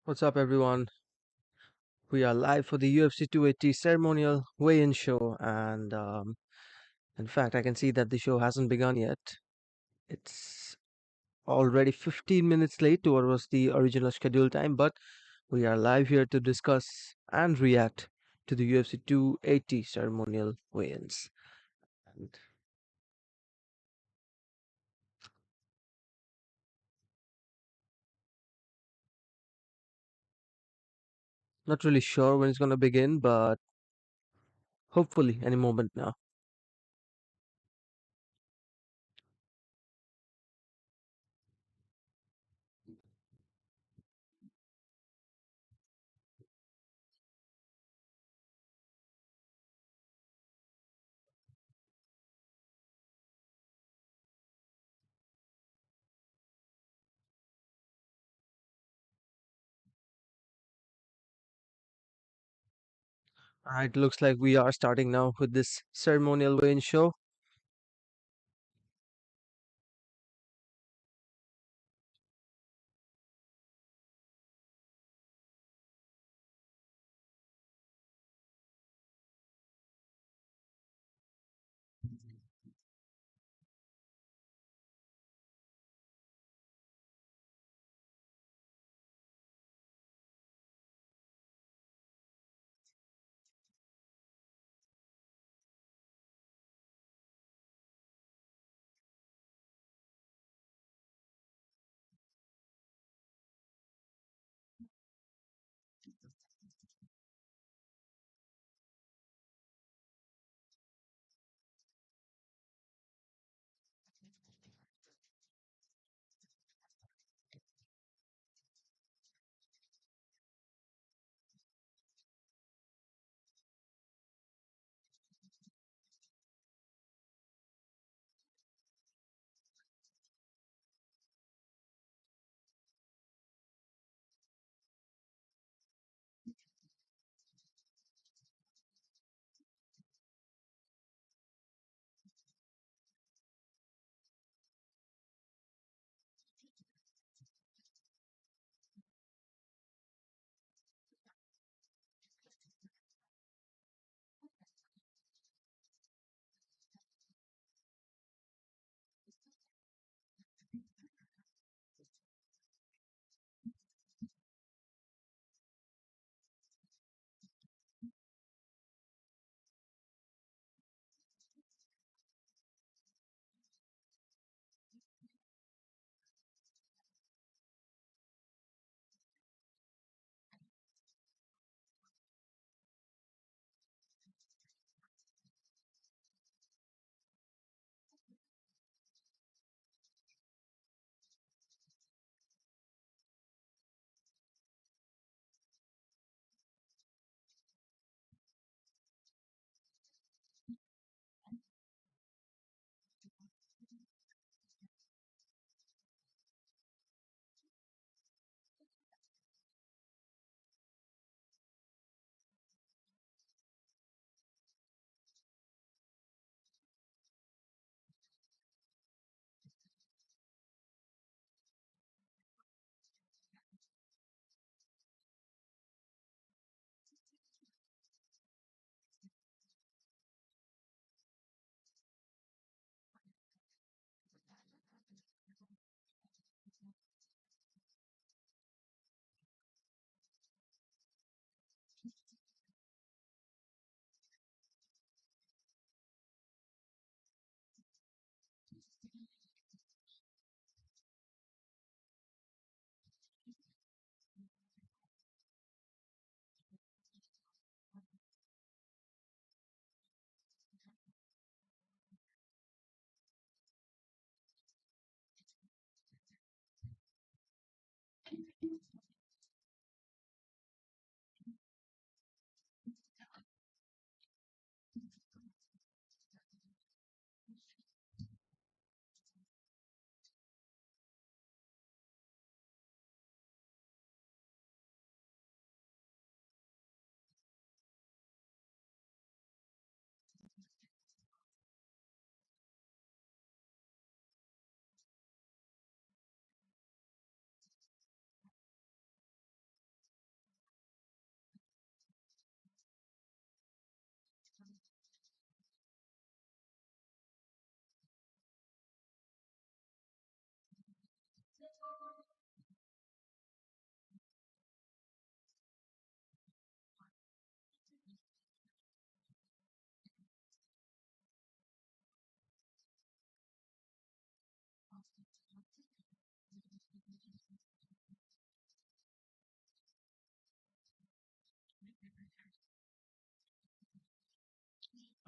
What's up, everyone? We are live for the UFC 280 ceremonial weigh-in show, and in fact, I can see that the show hasn't begun yet. It's already 15 minutes late to what was the original schedule time, but we are live here to discuss and react to the UFC 280 ceremonial weigh-ins. And not really sure when it's going to begin, but hopefully any moment now. All right, looks like we are starting now with this ceremonial weigh-in show.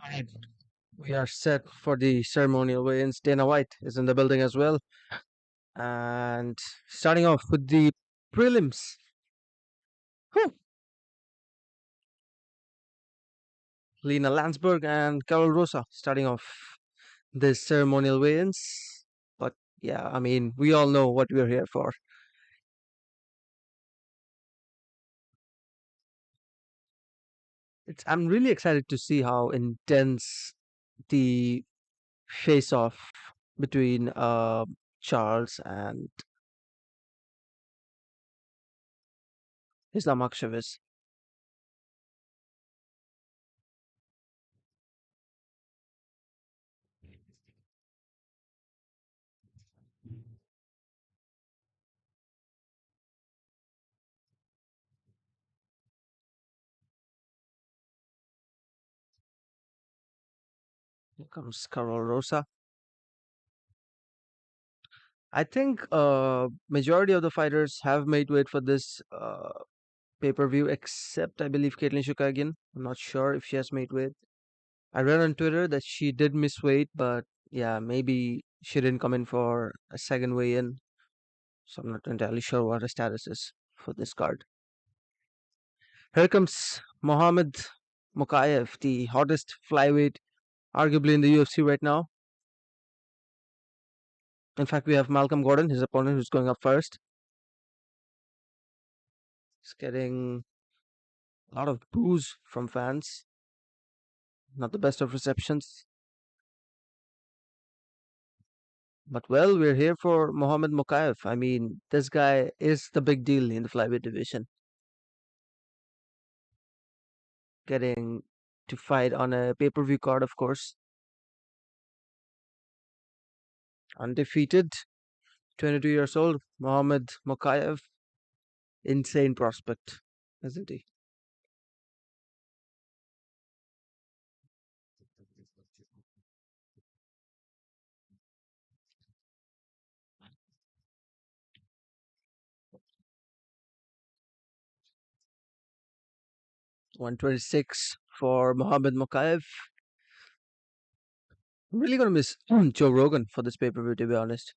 Alright, we are set for the ceremonial weigh-ins. Dana White is in the building as well. And starting off with the prelims. Whew. Lena Landsberg and Carol Rosa starting off this ceremonial weigh-ins. But yeah, I mean, we all know what we're here for. I'm really excited to see how intense the face-off between Charles and Islam Makhachev is. Here comes Carol Rosa. I think majority of the fighters have made weight for this pay-per-view, except I believe Caitlin Chukagian. I'm not sure if she has made weight. I read on Twitter that she did miss weight, but yeah, maybe she didn't come in for a second weigh-in. So I'm not entirely sure what her status is for this card. Here comes Mohammed Mokayev, the hottest flyweight arguably in the UFC right now. In fact, we have Malcolm Gordon, his opponent, who's going up first. He's getting a lot of boos from fans. Not the best of receptions. But well, we're here for Mohammed Mokayev. I mean, this guy is the big deal in the flyweight division. Getting to fight on a pay-per-view card, of course. Undefeated, 22 years old, Mohammed Mokayev. Insane prospect, isn't he? One 126 for Mohammed Mokayev. I'm really gonna miss Joe Rogan for this pay-per-view, to be honest.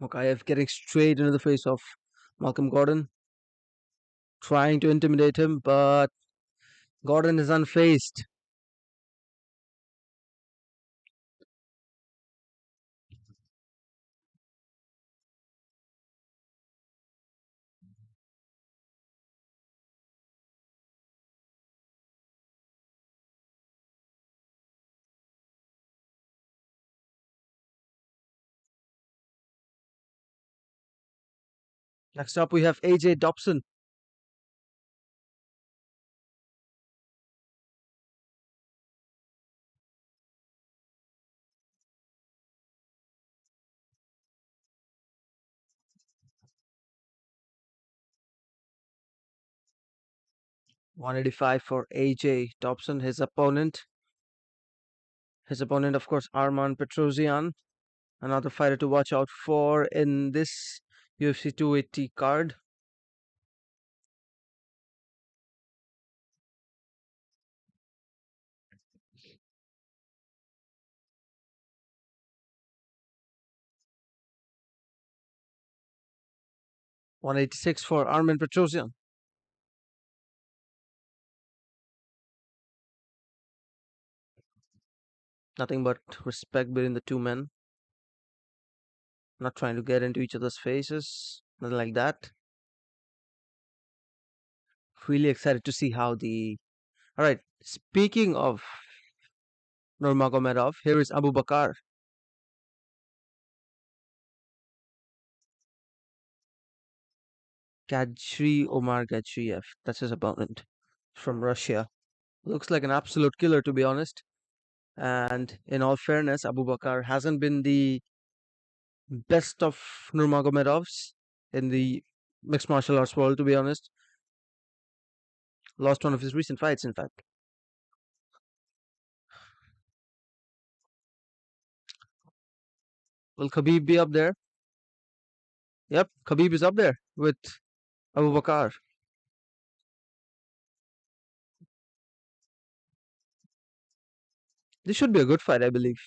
Mokayev getting straight into the face of Malcolm Gordon, trying to intimidate him, but Gordon is unfazed. Next up, we have AJ Dobson. 185 for AJ Dobson, his opponent. His opponent, of course, Arman Petrosian, another fighter to watch out for in this UFC 280 card. $186 for Arman Petrosian. Nothing but respect between the two men. Not trying to get into each other's faces, nothing like that. Really excited to see how the. All right, speaking of Nurmagomedov, here is Abu Bakar. Gadri Omar Gadriev. That's his opponent from Russia. Looks like an absolute killer, to be honest. And in all fairness, Abu Bakar hasn't been the best of Nurmagomedovs in the mixed martial arts world, to be honest. Lost one of his recent fights, in fact. Will Khabib be up there? Yep, Khabib is up there with Abu Bakar. This should be a good fight, I believe.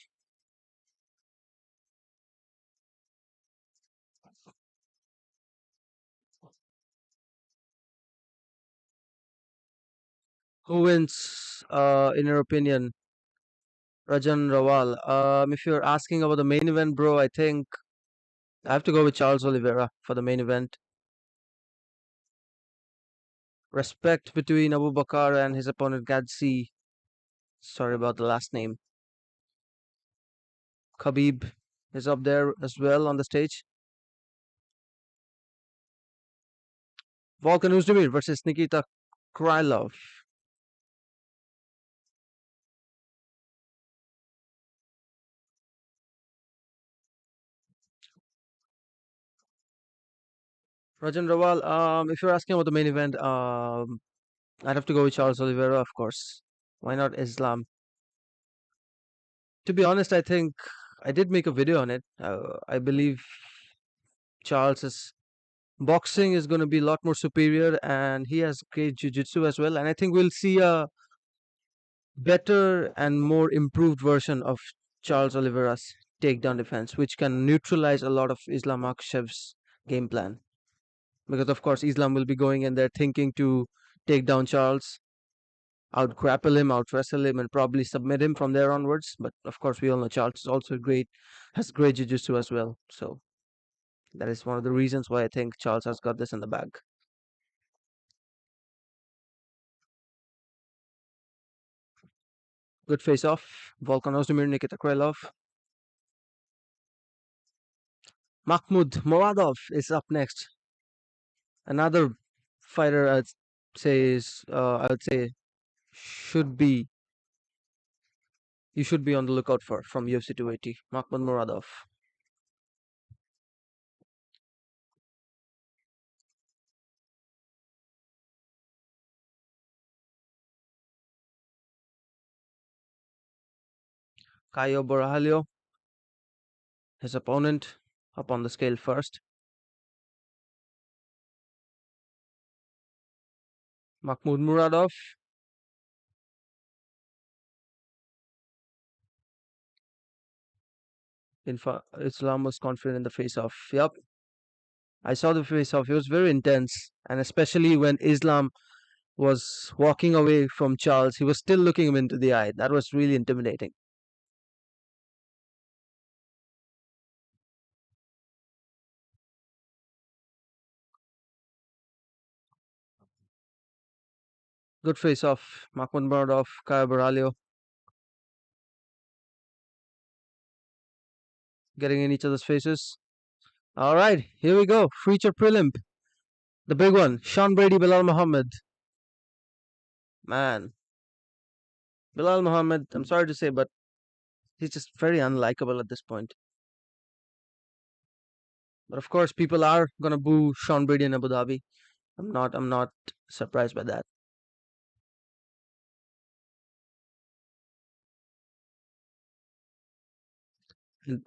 Who wins, in your opinion, Rajan Rawal? If you're asking about the main event, bro, I think I have to go with Charles Oliveira for the main event. Respect between Abu Bakar and his opponent Gadzi. Sorry about the last name. Khabib is up there as well on the stage. Volkan Oezdemir versus Nikita Krylov. Rajan Rawal, if you're asking about the main event, I'd have to go with Charles Oliveira, of course. Why not Islam? To be honest, I think I did make a video on it. I believe Charles's boxing is going to be a lot more superior, and he has great jiu-jitsu as well. And I think we'll see a better and more improved version of Charles Oliveira's takedown defense, which can neutralize a lot of Islam Makhachev's game plan. Because of course, Islam will be going in there thinking to take down Charles, out grapple him, out wrestle him, and probably submit him from there onwards. But of course, we all know Charles is also great, has great jiu-jitsu as well. So that is one of the reasons why I think Charles has got this in the bag. Good face-off. Volkan Ozdemir, Nikita Krylov. Mahmoud Moradov is up next. Another fighter I would say should be you should be on the lookout for from UFC 280. Mahmoud Moradov. Caio Borralho, his opponent, up on the scale first. Mahmoud Muradov. Islam was confident in the face-off. Yep, I saw the face-off. It was very intense, and especially when Islam was walking away from Charles, he was still looking him into the eye. That was really intimidating. Good face-off. Mahmoud Muradov, Caio Borralho, getting in each other's faces. All right, here we go. Feature prelim. The big one. Sean Brady, Bilal Muhammad. Man, Bilal Muhammad, I'm sorry to say, but he's just very unlikable at this point. But of course, people are gonna boo Sean Brady in Abu Dhabi. I'm not surprised by that. And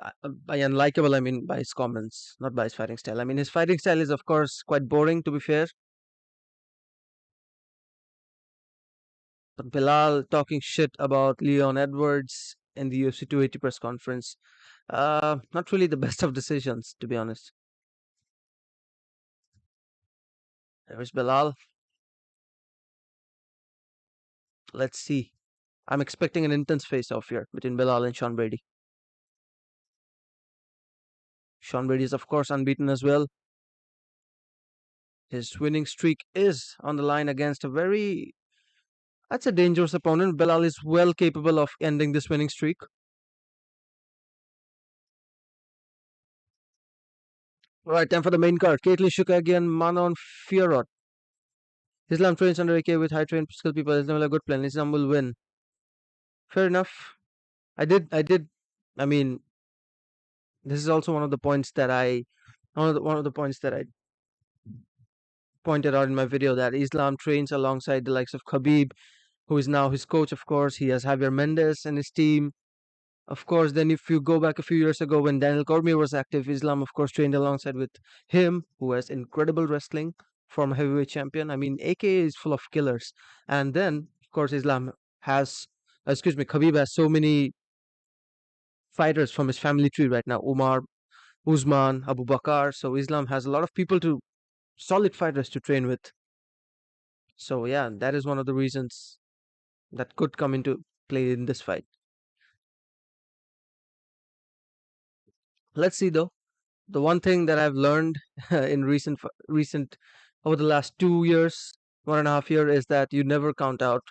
by unlikable, I mean by his comments, not by his fighting style. I mean, his fighting style is, of course, quite boring, to be fair. But Bilal talking shit about Leon Edwards in the UFC 280 press conference, not really the best of decisions, to be honest. There's Bilal. Let's see. I'm expecting an intense face-off here between Bilal and Sean Brady. Sean Brady is, of course, unbeaten as well. His winning streak is on the line against a very, that's a dangerous opponent. Bilal is well capable of ending this winning streak. All right, time for the main card. Caitlin Shukagi and Manon Fiorot. Islam trains under AK with high trained skilled people. Islam will a good plan. Islam will win. Fair enough. I did. I mean, this is also one of the points that one of the points that I pointed out in my video that Islam trains alongside the likes of Khabib, who is now his coach. Of course, he has Javier Mendes in his team. Of course, then if you go back a few years ago when Daniel Cormier was active, Islam, of course, trained alongside with him, who has incredible wrestling, former heavyweight champion. I mean, AK is full of killers. And then, of course, Islam has excuse me, Khabib has so many fighters from his family tree right now. Umar, Usman, Abu Bakr. So Islam has a lot of people to solid fighters to train with. So yeah, that is one of the reasons that could come into play in this fight. Let's see though. The one thing that I've learned in recent over the last 2 years, 1.5 year, is that you never count out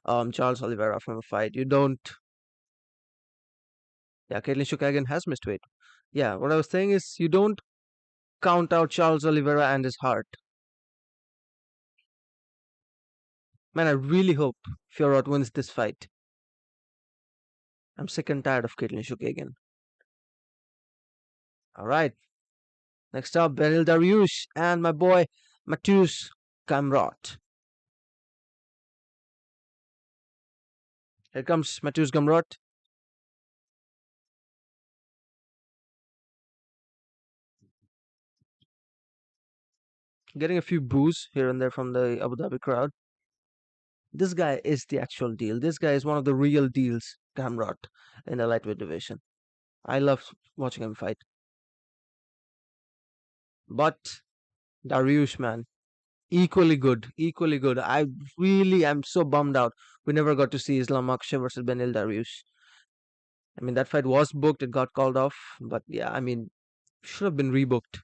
Charles Oliveira from a fight. You don't. Yeah, Caitlin Chukagian has missed weight. Yeah, what I was saying is you don't count out Charles Oliveira and his heart. Man, I really hope Fiorot wins this fight. I'm sick and tired of Caitlin Chukagian. All right, next up, Benil Dariush and my boy Mateusz Gamrot. Here comes Mateusz Gamrot. Getting a few boos here and there from the Abu Dhabi crowd. This guy is the actual deal. This guy is one of the real deals, Gamrot, in the lightweight division. I love watching him fight. But Dariush, man, equally good, equally good. I really am so bummed out. We never got to see Islam Makhachev versus Benil Dariush. I mean, that fight was booked, it got called off. But yeah, I mean, should have been rebooked.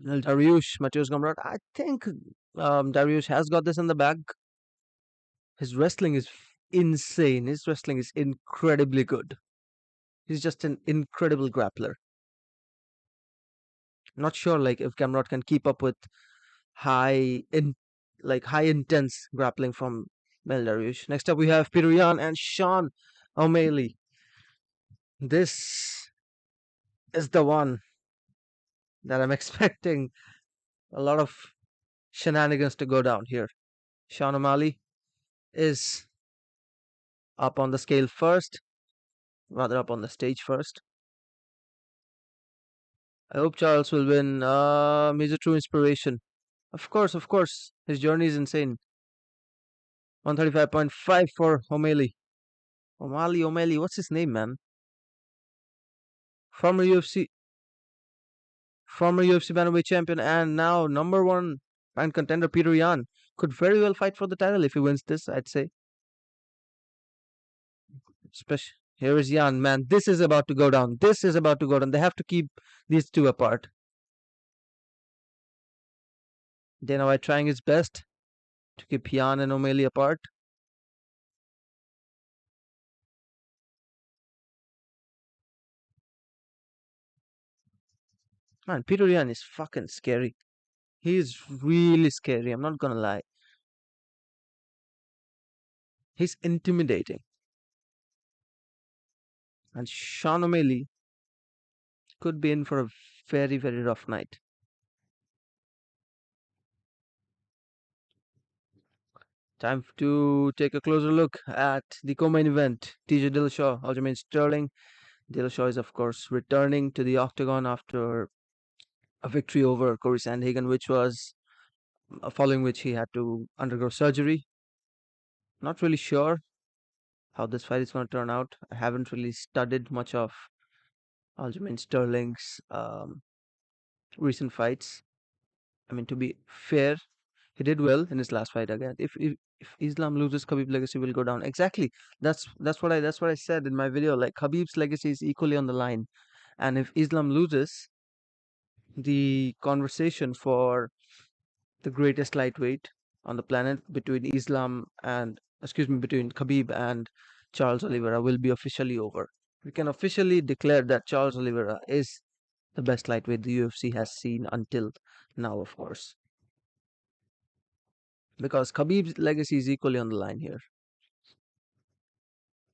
Benil Dariush, Mateusz Gamrot. I think Dariush has got this in the bag. His wrestling is insane. His wrestling is incredibly good. He's just an incredible grappler. Not sure like if Gamrot can keep up with high in high intense grappling from Belarus. Next up we have Peter Yan and Sean O'Malley. This is the one that I'm expecting a lot of shenanigans to go down here. Sean O'Malley is up on the scale first, rather up on the stage first. I hope Charles will win. He's a true inspiration. Of course, of course. His journey is insane. 135.5 for O'Malley. O'Malley, what's his name, man? Former UFC, former UFC bantamweight champion, and now number one ranked contender Peter Yan could very well fight for the title if he wins this. I'd say. Especially here is Yan, man. This is about to go down. This is about to go down. They have to keep these two apart. Dana White trying his best to keep Yan and O'Malley apart. Man, Peter Yan is fucking scary. He is really scary. I'm not gonna lie. He's intimidating. And Sean O'Malley could be in for a very, very rough night. Time to take a closer look at the co-main event. TJ Dillashaw, Aljamain Sterling. Dillashaw is, of course, returning to the octagon after a victory over Corey Sandhagen, which was following which he had to undergo surgery. Not really sure how this fight is going to turn out. I haven't really studied much of Aljamain Sterling's recent fights. I mean, to be fair, he did well in his last fight again. If Islam loses, Khabib legacy will go down. Exactly. That's what I said in my video. Like Khabib's legacy is equally on the line, and if Islam loses, the conversation for the greatest lightweight on the planet between Islam and excuse me between Khabib and Charles Oliveira will be officially over. We can officially declare that Charles Oliveira is the best lightweight the UFC has seen until now, of course, because Khabib's legacy is equally on the line here.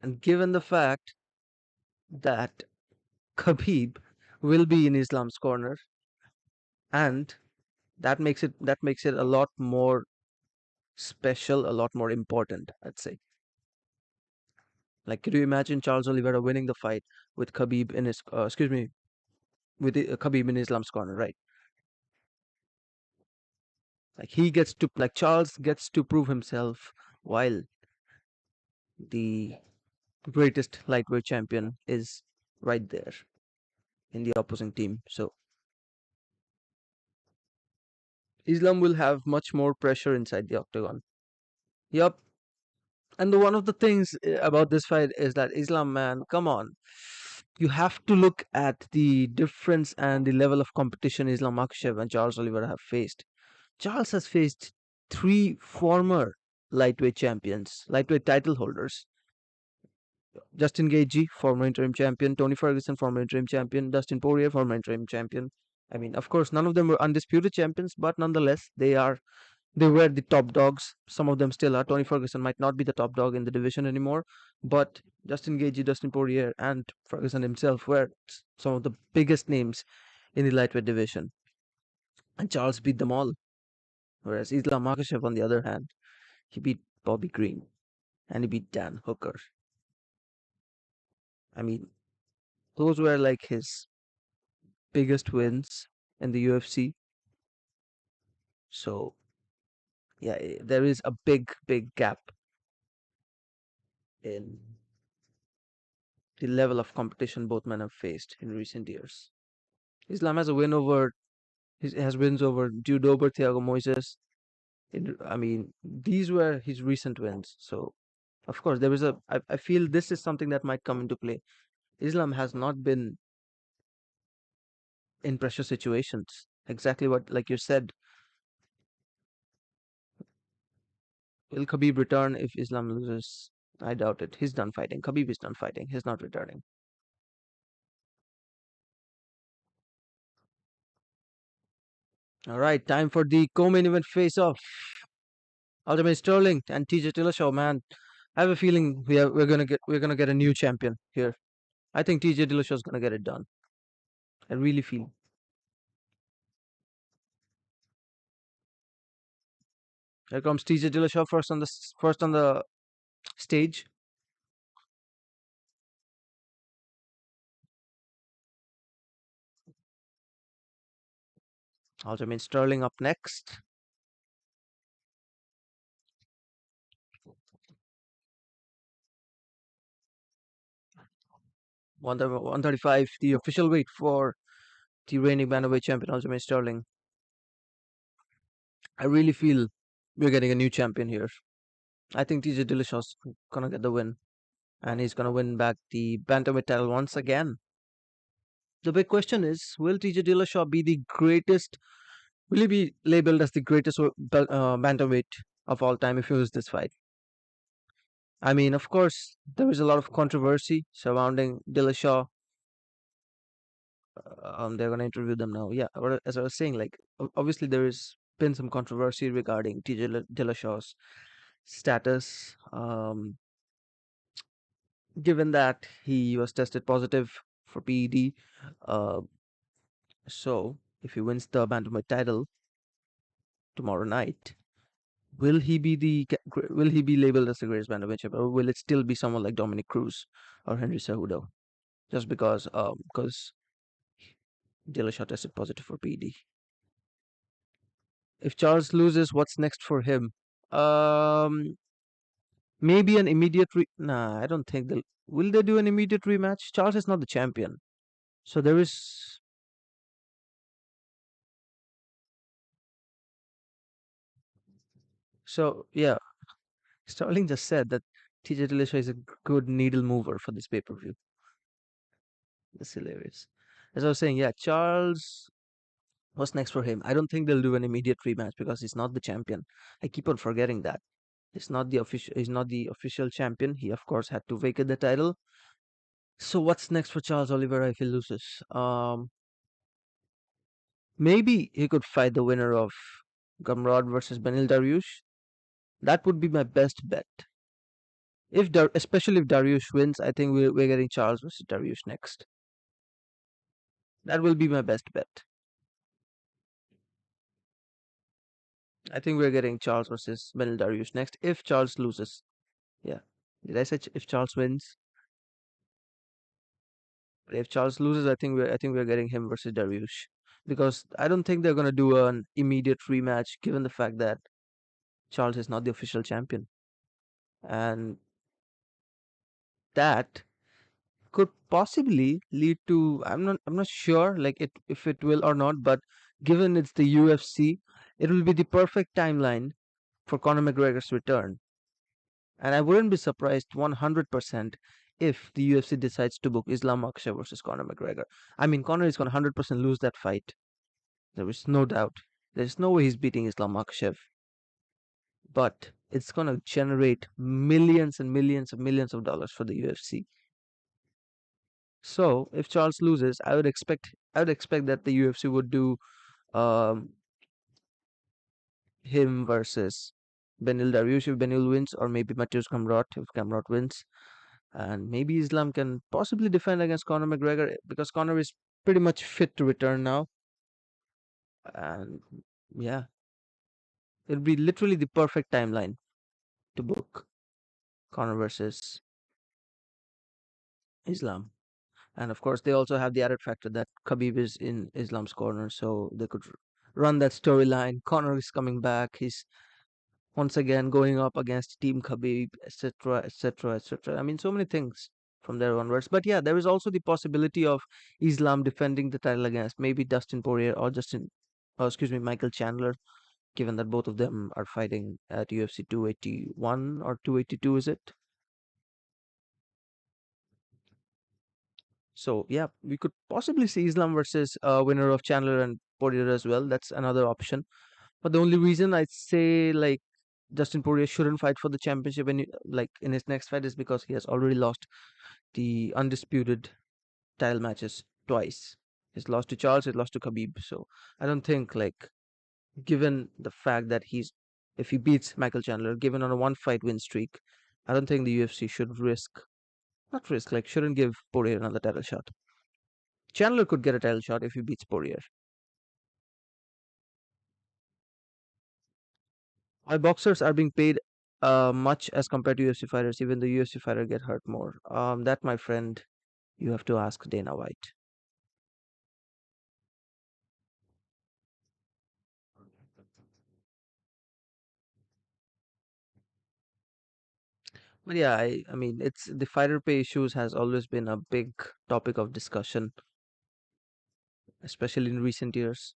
And given the fact that Khabib will be in Islam's corner, and that makes it a lot more special, a lot more important, I'd say. Like, could you imagine Charles Oliveira winning the fight with Khabib in his, excuse me, with Khabib in Islam's corner, right? Like he gets to like Charles gets to prove himself while the greatest lightweight champion is right there in the opposing team. So Islam will have much more pressure inside the octagon. Yup. And one of the things about this fight is that Islam, man, come on. You have to look at the difference and the level of competition Islam Makhachev and Charles Oliveira have faced. Charles has faced three former lightweight champions, lightweight title holders. Justin Gaethje, former interim champion; Tony Ferguson, former interim champion; Dustin Poirier, former interim champion. I mean, of course, none of them were undisputed champions, but nonetheless, they were the top dogs. Some of them still are. Tony Ferguson might not be the top dog in the division anymore, but Justin Gaethje, Dustin Poirier, and Ferguson himself were some of the biggest names in the lightweight division. And Charles beat them all. Whereas Islam Makhachev, on the other hand, he beat Bobby Green and he beat Dan Hooker. I mean, those were like his biggest wins in the UFC. So yeah, there is a big gap in the level of competition both men have faced in recent years. Islam has a win over has wins over Drew Dober, Thiago Moises. I mean, these were his recent wins. So of course there was I feel this is something that might come into play. Islam has not been in pressure situations. Exactly what like you said. Will Khabib return if Islam loses? I doubt it. He's done fighting. Khabib is done fighting. He's not returning. All right, time for the co-main event face-off. Aljamain Sterling and TJ Dillashaw. Man, I have a feeling we're gonna get a new champion here. I think TJ Dillashaw is gonna get it done. I really feel. Here comes TJ Dillashaw first on the stage. Aljamain Sterling up next. 135, the official weight for the reigning bantamweight champion Aljamain Sterling. I really feel we're getting a new champion here. I think TJ Dillashaw's gonna get the win, and he's gonna win back the bantamweight title once again. The big question is, will TJ Dillashaw be the greatest? Will he be labeled as the greatest bantamweight of all time if he loses this fight? I mean, of course, there is a lot of controversy surrounding Dillashaw. They're gonna interview them now. Yeah, as I was saying, like obviously there has been some controversy regarding TJ Dillashaw's status. Given that he was tested positive for PED, uh, so if he wins the bantamweight title tomorrow night, will he be labeled as the greatest bantamweight champion, or will it still be someone like Dominic Cruz or Henry Cejudo? Just because Dillashaw tested positive for PED. If Charles loses, what's next for him? Um, maybe an immediate nah. I don't think they'll. Will they do an immediate rematch? Charles is not the champion, so there is. So yeah, Sterling just said that TJ Dillashaw is a good needle mover for this pay-per-view. That's hilarious. As I was saying, yeah, Charles, what's next for him? I don't think they'll do an immediate rematch because he's not the champion. I keep on forgetting that. He's not the official champion. He of course had to vacate the title. So what's next for Charles Oliveira if he loses? Maybe he could fight the winner of Gamrod versus Benil Dariush. That would be my best bet. Especially if Dariush wins, I think we're getting Charles versus Dariush next. That will be my best bet. I think we're getting Charles versus Benil Dariush next if Charles loses. Yeah. Did I say if Charles wins? But if Charles loses, I think we're getting him versus Dariush. because I don't think they're going to do an immediate rematch given the fact that Charles is not the official champion. And that could possibly lead to, I'm not sure like it if it will or not, but given it's the UFC, it will be the perfect timeline for Conor McGregor's return. And I wouldn't be surprised 100% if the UFC decides to book Islam Makhachev versus Conor McGregor. I mean, Conor is going to 100% lose that fight. There is no doubt. There's no way he's beating Islam Makhachev. But it's going to generate millions and millions and millions of dollars for the UFC. So if Charles loses, I would expect that the UFC would do um, him versus Benil Dariush if Benil wins, or maybe Mateusz Gamrot if Gamrot wins, and maybe Islam can possibly defend against Conor McGregor because Conor is pretty much fit to return now, and yeah, it'll be literally the perfect timeline to book Conor versus Islam. And of course, they also have the added factor that Khabib is in Islam's corner, so they could run that storyline. Conor is coming back. He's once again going up against Team Khabib, etc., etc., etc. I mean, so many things from there onwards. But yeah, there is also the possibility of Islam defending the title against maybe Dustin Poirier or Michael Chandler, given that both of them are fighting at UFC 281 or 282, is it? So yeah, we could possibly see Islam versus winner of Chandler and Poirier as well. That's another option. But the only reason I say like Justin Poirier shouldn't fight for the championship like in his next fight is because he has already lost the undisputed title matches twice. He's lost to Charles, he's lost to Khabib. So I don't think like given the fact that he's if he beats Michael Chandler, given on a one fight win streak, I don't think the UFC should not risk like shouldn't give Poirier another title shot. Chandler could get a title shot if he beats Poirier. Why boxers are being paid much as compared to UFC fighters, even the UFC fighter get hurt more. That my friend, you have to ask Dana White. But yeah, I mean, it's the fighter pay issues has always been a big topic of discussion, especially in recent years,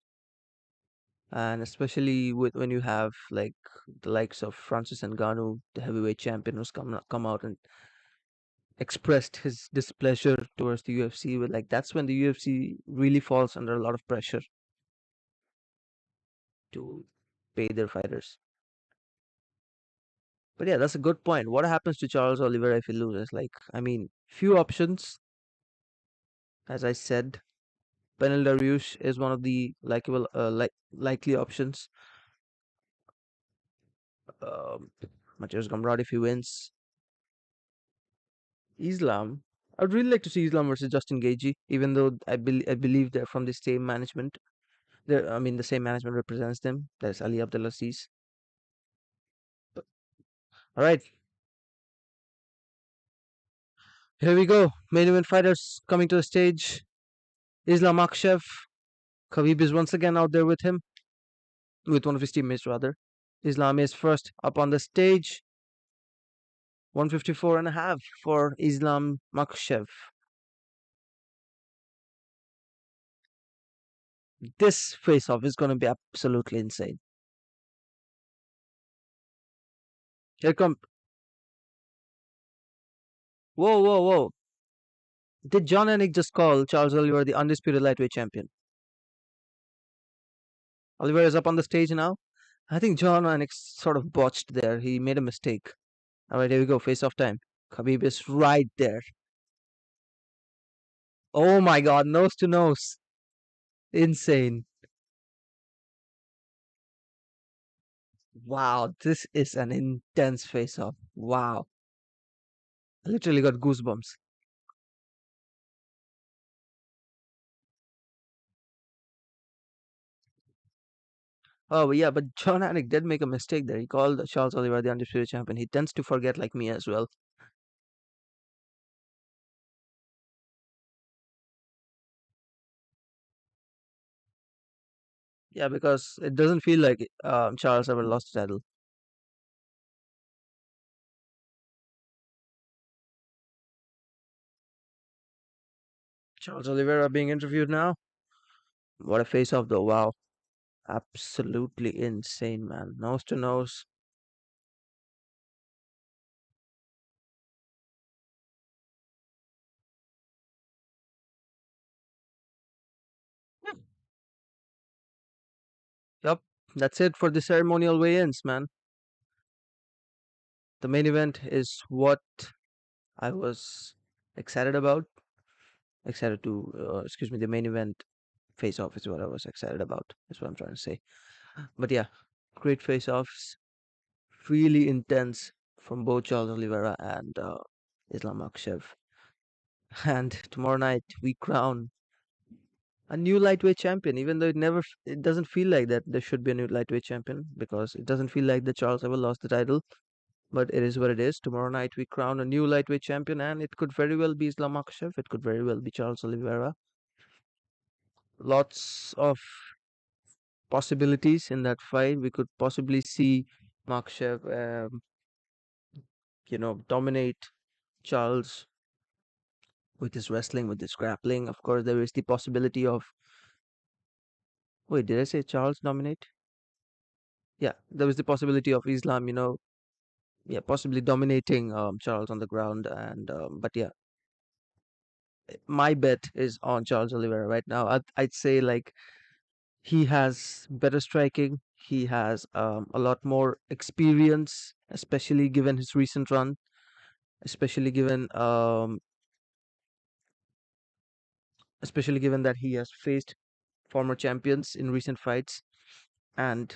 and especially with when you have like the likes of Francis Ngannou, the heavyweight champion, who's come out and expressed his displeasure towards the UFC. With like that's when the UFC really falls under a lot of pressure to pay their fighters. But yeah, that's a good point. What happens to Charles Oliveira if he loses? Like, I mean, few options, as I said. Penel Dariush is one of the likely options. Um, Mateusz Gamrot if he wins. Islam. I'd really like to see Islam versus Justin Gaethje, even though I believe they're from the same management. I mean, the same management represents them. There's Ali Abdelaziz. All right, here we go. Main event fighters coming to the stage. Islam Makhachev. Khabib is once again out there with him, with one of his teammates rather. Islam is first up on the stage. 154 and a half for Islam Makhachev. This face off is going to be absolutely insane. Here come. Whoa, whoa, whoa. Did John Anik just call Charles Oliveira the undisputed lightweight champion? Oliveira is up on the stage now. I think John Anik sort of botched there. He made a mistake. All right, here we go. Face off time. Khabib is right there. Oh my god, nose to nose. Insane. Wow, this is an intense face off. Wow. I literally got goosebumps. Oh, but yeah, but John Anik did make a mistake there. He called Charles Oliveira the undisputed champion. He tends to forget, like me as well. Yeah, because it doesn't feel like Charles ever lost the title. Charles Oliveira being interviewed now. What a face off though. Wow. Absolutely insane, man. Nose to nose. Yup. That's it for the ceremonial weigh-ins, man. The main event is what I was excited about. Excited to, excuse me, the main event face off is what I was excited about, is what I'm trying to say. But yeah, great face offs, really intense from both Charles Oliveira and Islam Makhachev. And tomorrow night we crown a new lightweight champion, even though it doesn't feel like that there should be a new lightweight champion because it doesn't feel like that Charles ever lost the title. But it is what it is. Tomorrow night we crown a new lightweight champion, and it could very well be Islam Makhachev. It could very well be Charles Oliveira. Lots of possibilities in that fight. We could possibly see Makhachev, dominate Charles with his wrestling, with his grappling. Of course, there is the possibility of. Wait, did I say Charles dominate? Yeah, there was the possibility of Islam, yeah, possibly dominating Charles on the ground. And but yeah, my bet is on Charles Oliveira right now. I'd say like he has better striking. He has a lot more experience, especially given his recent run, especially given especially given that he has faced former champions in recent fights. And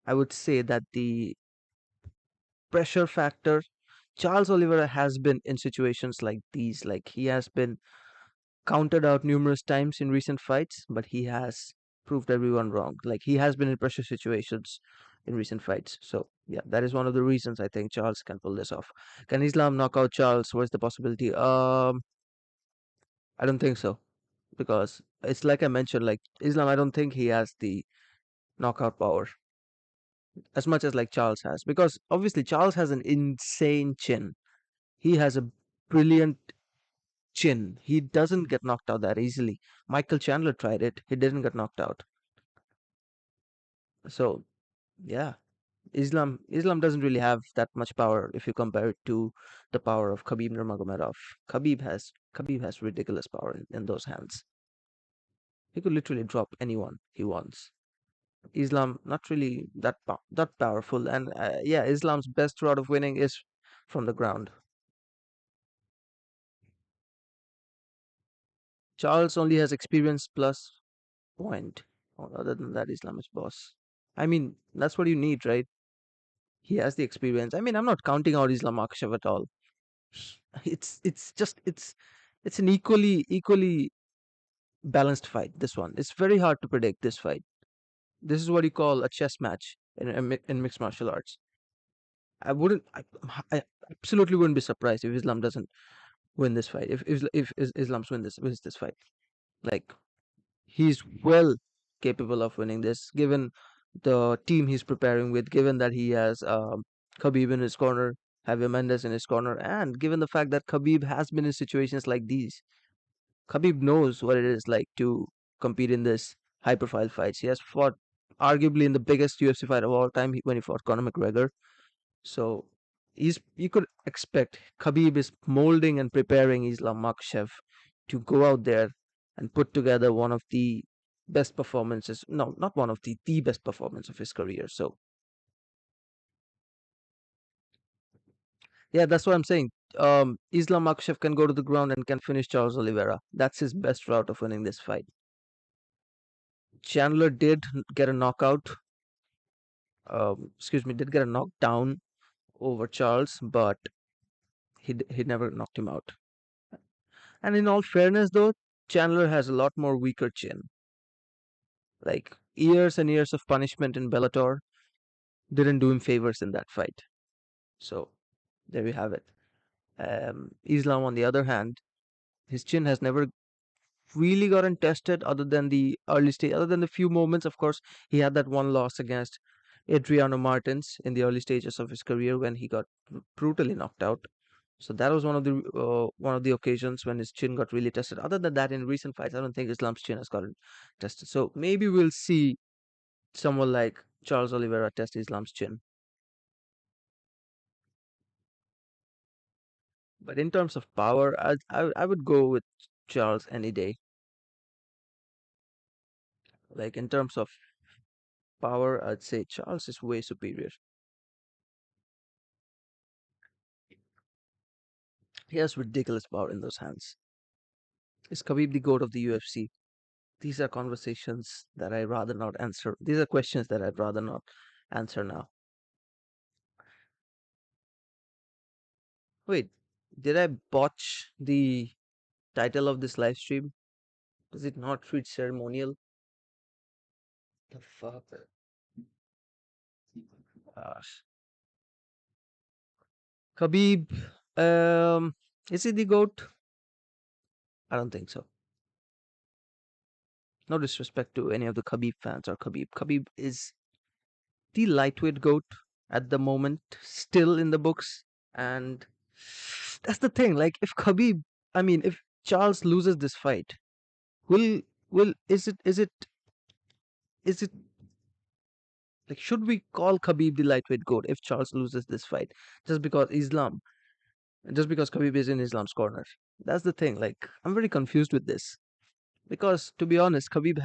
I would say that the pressure factor, Charles Oliveira has been in situations like these. Like he has been counted out numerous times in recent fights, but he has proved everyone wrong. Like he has been in pressure situations in recent fights. So yeah, that is one of the reasons I think Charles can pull this off. Can Islam knock out Charles? Where's the possibility? I don't think so because it's like I mentioned. Like Islam, I don't think he has the knockout power as much as like Charles has because obviously Charles has an insane chin. He has a brilliant chin. He doesn't get knocked out that easily. Michael Chandler tried it. He didn't get knocked out. So yeah, Islam doesn't really have that much power if you compare it to the power of Khabib Nurmagomedov. Khabib has ridiculous power in those hands. He could literally drop anyone he wants. Islam not really that powerful, and yeah, Islam's best route of winning is from the ground. Charles only has experience plus point. Other than that, Islam is boss. I mean, that's what you need, right? He has the experience. I mean, I'm not counting out Islam Makhachev at all. It's an equally balanced fight. This one, it's very hard to predict this fight. This is what you call a chess match in mixed martial arts. I wouldn't, I absolutely wouldn't be surprised if Islam doesn't win this fight. If Islam's wins this fight, like he's well capable of winning this, given the team he's preparing with, given that he has Khabib in his corner, Javier Mendes in his corner, and given the fact that Khabib has been in situations like these. Khabib knows what it is like to compete in this high profile fights. He has fought arguably in the biggest UFC fight of all time when he fought Conor McGregor. So you could expect Khabib is molding and preparing Islam Makhachev to go out there and put together one of the best performances. No, not one of the best performance of his career. So yeah, that's what I'm saying. Islam Makhachev can go to the ground and can finish Charles Oliveira. That's his best route of winning this fight. Chandler did get a knockout. Excuse me, did get a knockdown over Charles, but he never knocked him out. And in all fairness, though, Chandler has a lot more weaker chin. Like years and years of punishment in Bellator didn't do him favors in that fight. So there you have it. Islam, on the other hand, his chin has never really gotten tested other than the early stage, other than the few moments. Of course, he had that one loss against Adriano Martins in the early stages of his career when he got brutally knocked out. So that was one of the occasions when his chin got really tested. Other than that, in recent fights, I don't think Islam's chin has gotten tested. So maybe we'll see someone like Charles Oliveira test Islam's chin. But in terms of power, I would go with Charles any day. Like in terms of power, I'd say Charles is way superior. He has ridiculous power in those hands. Is Khabib the goat of the UFC? These are conversations that I rather not answer. These are questions that I'd rather not answer now. Wait, did I botch the title of this live stream? Does it not read ceremonial? The fuck? Gosh. Khabib, is he the GOAT? I don't think so. No disrespect to any of the Khabib fans or Khabib. Khabib is the lightweight GOAT at the moment, still in the books. And that's the thing. Like, if Khabib, I mean, if Charles loses this fight, will will is it like, should we call Khabib the lightweight GOAT if Charles loses this fight just because Islam, just because Khabib is in Islam's corner? That's the thing. Like, I'm very confused with this because, to be honest, Khabib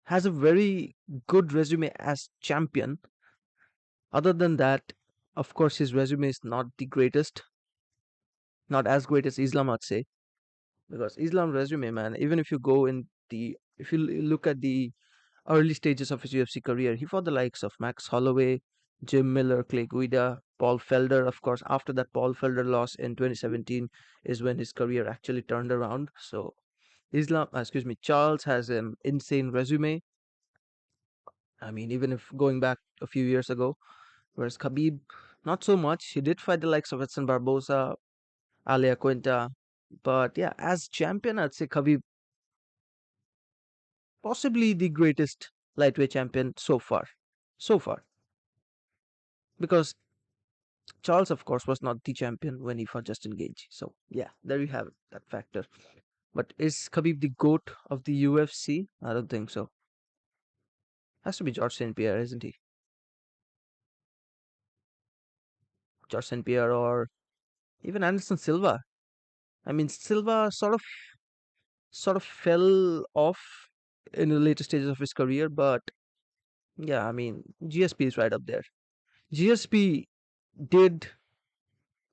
has a very good resume as champion. Other than that, of course, his resume is not the greatest, not as great as Islam, I'd say, because Islam resume, man. Even if you go in the, if you look at the early stages of his UFC career, he fought the likes of Max Holloway, Jim Miller, Clay Guida, Paul Felder. Of course, after that Paul Felder loss in 2017 is when his career actually turned around. So Charles has an insane resume. I mean, even if going back a few years ago, whereas Khabib, not so much. He did fight the likes of Edson Barbosa, Alia Quinta, but yeah, as champion, I'd say Khabib possibly the greatest lightweight champion so far. So far, because Charles, of course, was not the champion when he fought Justin Gage. So yeah, there you have it, that factor. But is Khabib the GOAT of the UFC? I don't think so. Has to be George St. Pierre, isn't he? George St. Pierre or even Anderson Silva. I mean, Silva sort of fell off in the later stages of his career, but yeah, I mean, GSP is right up there. GSP did,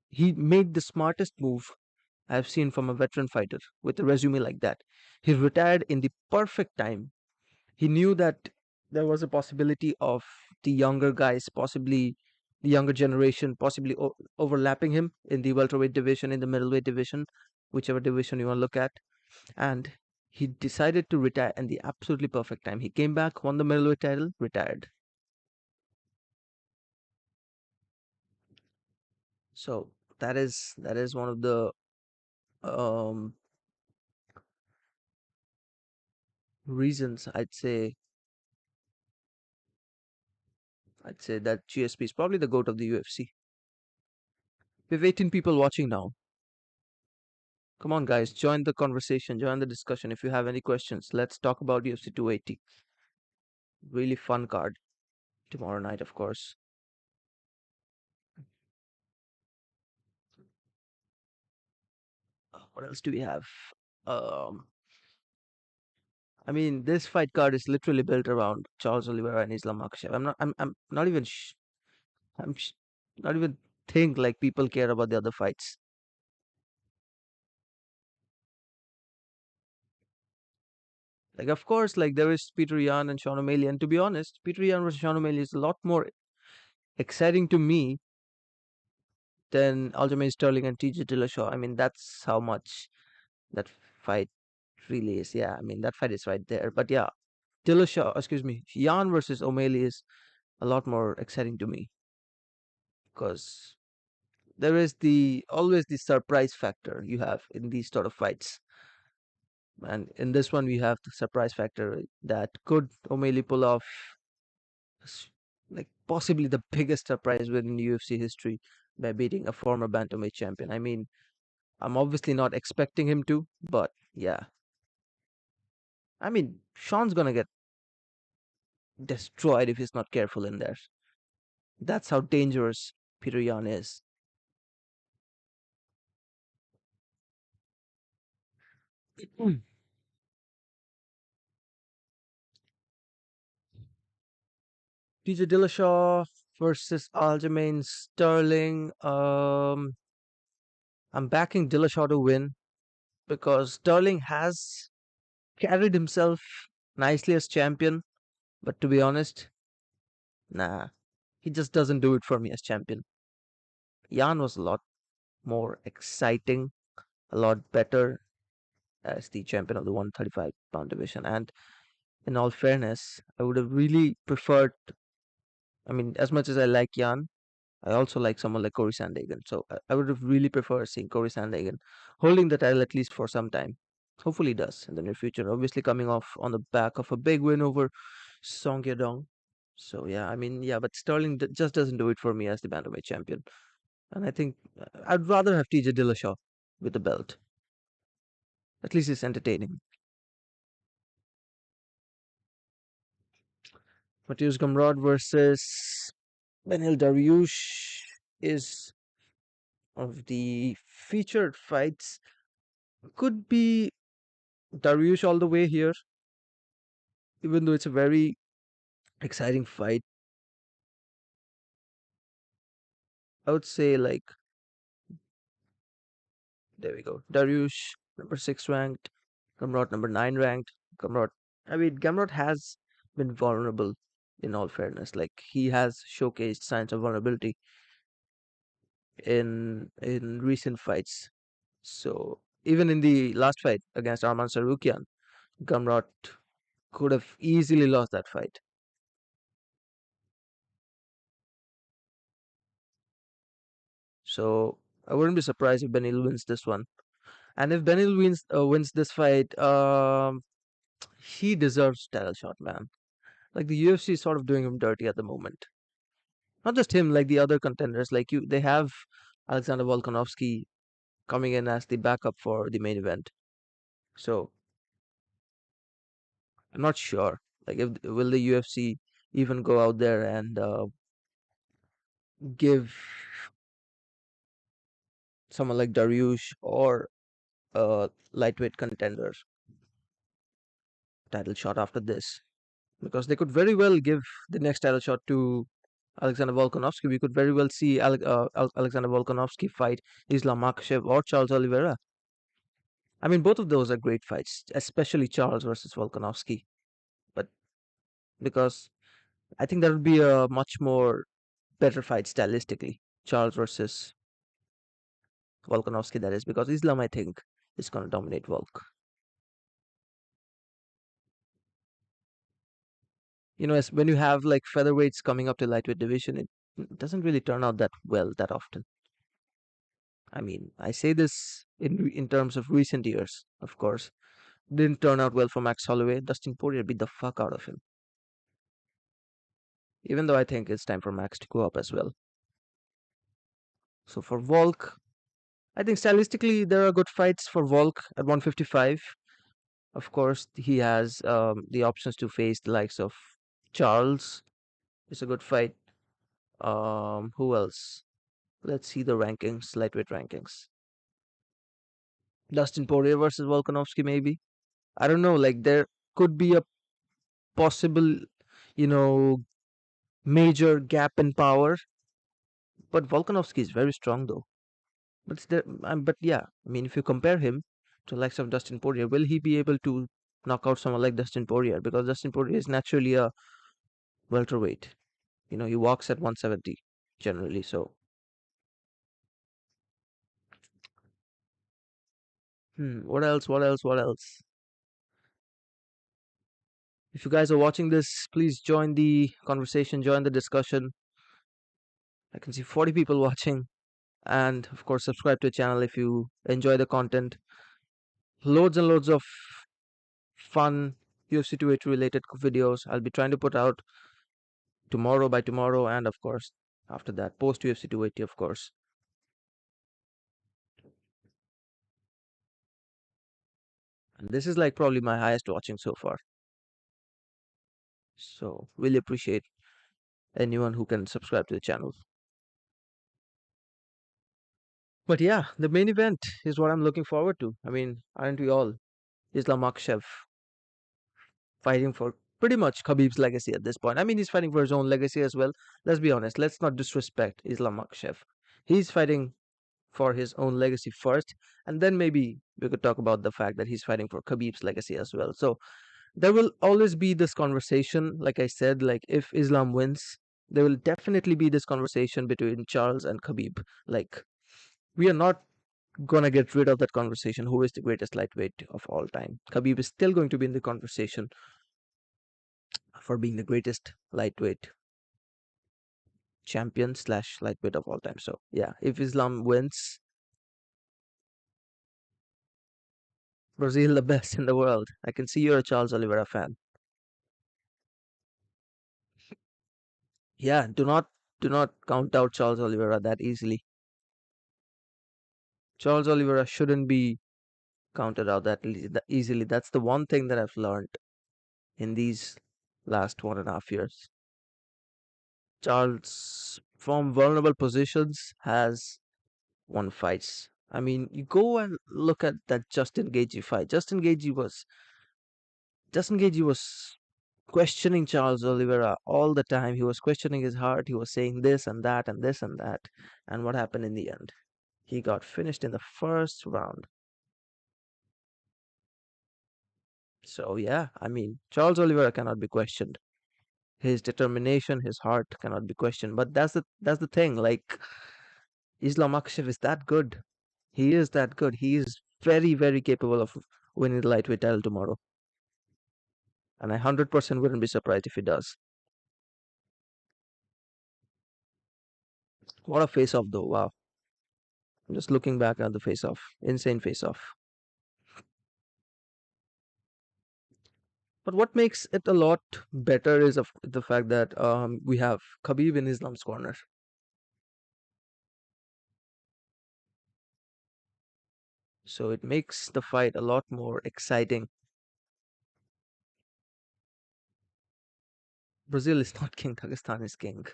he made the smartest move I've seen from a veteran fighter with a resume like that. He retired in the perfect time. He knew that there was a possibility of the younger guys, possibly the younger generation, possibly overlapping him in the welterweight division, in the middleweight division, whichever division you want to look at. And he decided to retire in the absolutely perfect time. He came back, won the middleweight title, retired. So that is one of the um, reasons I'd say that GSP is probably the goat of the UFC. We have 18 people watching now. Come on, guys, join the conversation, join the discussion. If you have any questions, let's talk about UFC 280. Really fun card tomorrow night, of course. What else do we have? Um, I mean, this fight card is literally built around Charles Oliveira and Islam Makhachev. I'm not even I'm not even think like people care about the other fights. Like, of course, like there is Peter Yan and Sean O'Malley, and to be honest, Peter Yan versus Sean O'Malley is a lot more exciting to me than Aljamain Sterling and TJ Dillashaw. I mean, that's how much that fight really is. Yeah, I mean that fight is right there. But yeah, Yan versus O'Malley is a lot more exciting to me because there is the always the surprise factor you have in these sort of fights. And in this one, we have the surprise factor that could O'Malley pull off s- like possibly the biggest surprise win in UFC history by beating a former bantamweight champion. I mean, I'm obviously not expecting him to, but yeah. I mean, Sean's gonna get destroyed if he's not careful in there. That's how dangerous Peter Yan is. TJ Dillashaw versus Aljamain Sterling. I'm backing Dillashaw to win because Sterling has carried himself nicely as champion, but to be honest, nah, he just doesn't do it for me as champion. Jan was a lot more exciting, a lot better as the champion of the 135-pound division. And in all fairness, I would have really preferred. I mean, as much as I like Jan, I also like someone like Corey Sandhagen. So I would have really preferred seeing Corey Sandhagen holding the title at least for some time. Hopefully, he does in the near future. Obviously, coming off on the back of a big win over Song Yadong. So yeah, I mean, yeah, but Sterling just doesn't do it for me as the bantamweight champion. And I think I'd rather have TJ Dillashaw with the belt. At least it's entertaining. Mateusz Gamrod versus Benil Dariush is of the featured fights. Could be Dariush all the way here, even though it's a very exciting fight. I would say like there we go. Dariush number 6 ranked, Gamrot number 9 ranked. Gamrot, I mean Gamrot has been vulnerable in all fairness. Like he has showcased signs of vulnerability in recent fights. So even in the last fight against Arman Sarukian, Gamrot could have easily lost that fight. So I wouldn't be surprised if Benil wins this one. And if Benil wins this fight, he deserves title shot, man. Like the UFC is sort of doing him dirty at the moment. Not just him, like the other contenders. Like they have Alexander Volkanovski coming in as the backup for the main event. So I'm not sure. Like, if will the UFC even go out there and give someone like Dariush or a lightweight contender title shot after this? Because they could very well give the next title shot to Alexander Volkanovski. We could very well see Alexander Volkanovski fight Islam Makhachev or Charles Oliveira. I mean, both of those are great fights, especially Charles versus Volkanovski. But because I think that would be a much more better fight stylistically, Charles versus Volkanovski. That is because Islam, I think, is going to dominate Volk. As when you have like featherweights coming up to lightweight division, it doesn't really turn out that well that often. I mean, I say this in terms of recent years, of course. Didn't turn out well for Max Holloway. Dustin Poirier beat the fuck out of him. Even though I think it's time for Max to go up as well. So for Volk, I think stylistically there are good fights for Volk at 155. Of course, he has the options to face the likes of Charles. It's a good fight. Who else? Let's see the rankings, lightweight rankings. Dustin Poirier versus Volkanovski, maybe. I don't know. Like there could be a possible, you know, major gap in power, but Volkanovski is very strong though. But yeah, I mean, if you compare him to the likes of Dustin Poirier, will he be able to knock out someone like Dustin Poirier? Because Dustin Poirier is naturally a welterweight. He walks at 170 generally. So, what else? What else? What else? If you guys are watching this, please join the conversation, join the discussion. I can see 40 people watching. And of course, subscribe to the channel if you enjoy the content. Loads and loads of fun UFC 280 related videos. I'll be trying to put out tomorrow by tomorrow, and of course, after that, post UFC 280, of course. And this is like probably my highest watching so far. So, really appreciate anyone who can subscribe to the channel. But yeah, the main event is what I'm looking forward to. I mean, aren't we all? Islam Makhachev fighting for pretty much Khabib's legacy at this point. I mean, he's fighting for his own legacy as well. Let's be honest. Let's not disrespect Islam Makhachev. He's fighting for his own legacy first, and then maybe we could talk about the fact that he's fighting for Khabib's legacy as well. So there will always be this conversation. Like I said, like if Islam wins, there will definitely be this conversation between Charles and Khabib. Like we are not gonna get rid of that conversation. Who is the greatest lightweight of all time? Khabib is still going to be in the conversation for being the greatest lightweight champion slash lightweight of all time. So yeah, if Islam wins, Brazil the best in the world. I can see you're a Charles Oliveira fan. Yeah, do not count out Charles Oliveira that easily. Charles Oliveira shouldn't be counted out that easily. That's the one thing that I've learned in these last 1.5 years. Charles, from vulnerable positions, has won fights. I mean, you go and look at that Justin Gaethje fight. Justin Gaethje was questioning Charles Oliveira all the time. He was questioning his heart. He was saying this and that and this and that. And what happened in the end? He got finished in the first round. So yeah, I mean, Charles Oliveira cannot be questioned. His determination, his heart cannot be questioned. But that's the thing. Like Islam Makhachev is that good. He is that good. He is very very capable of winning the lightweight title tomorrow, and I 100% wouldn't be surprised if he does. What a face off though! Wow, I'm just looking back at the face off. Insane face off. But what makes it a lot better is of the fact that we have Khabib in Islam's corner. So it makes the fight a lot more exciting. Brazil is not king, Dagestan is king.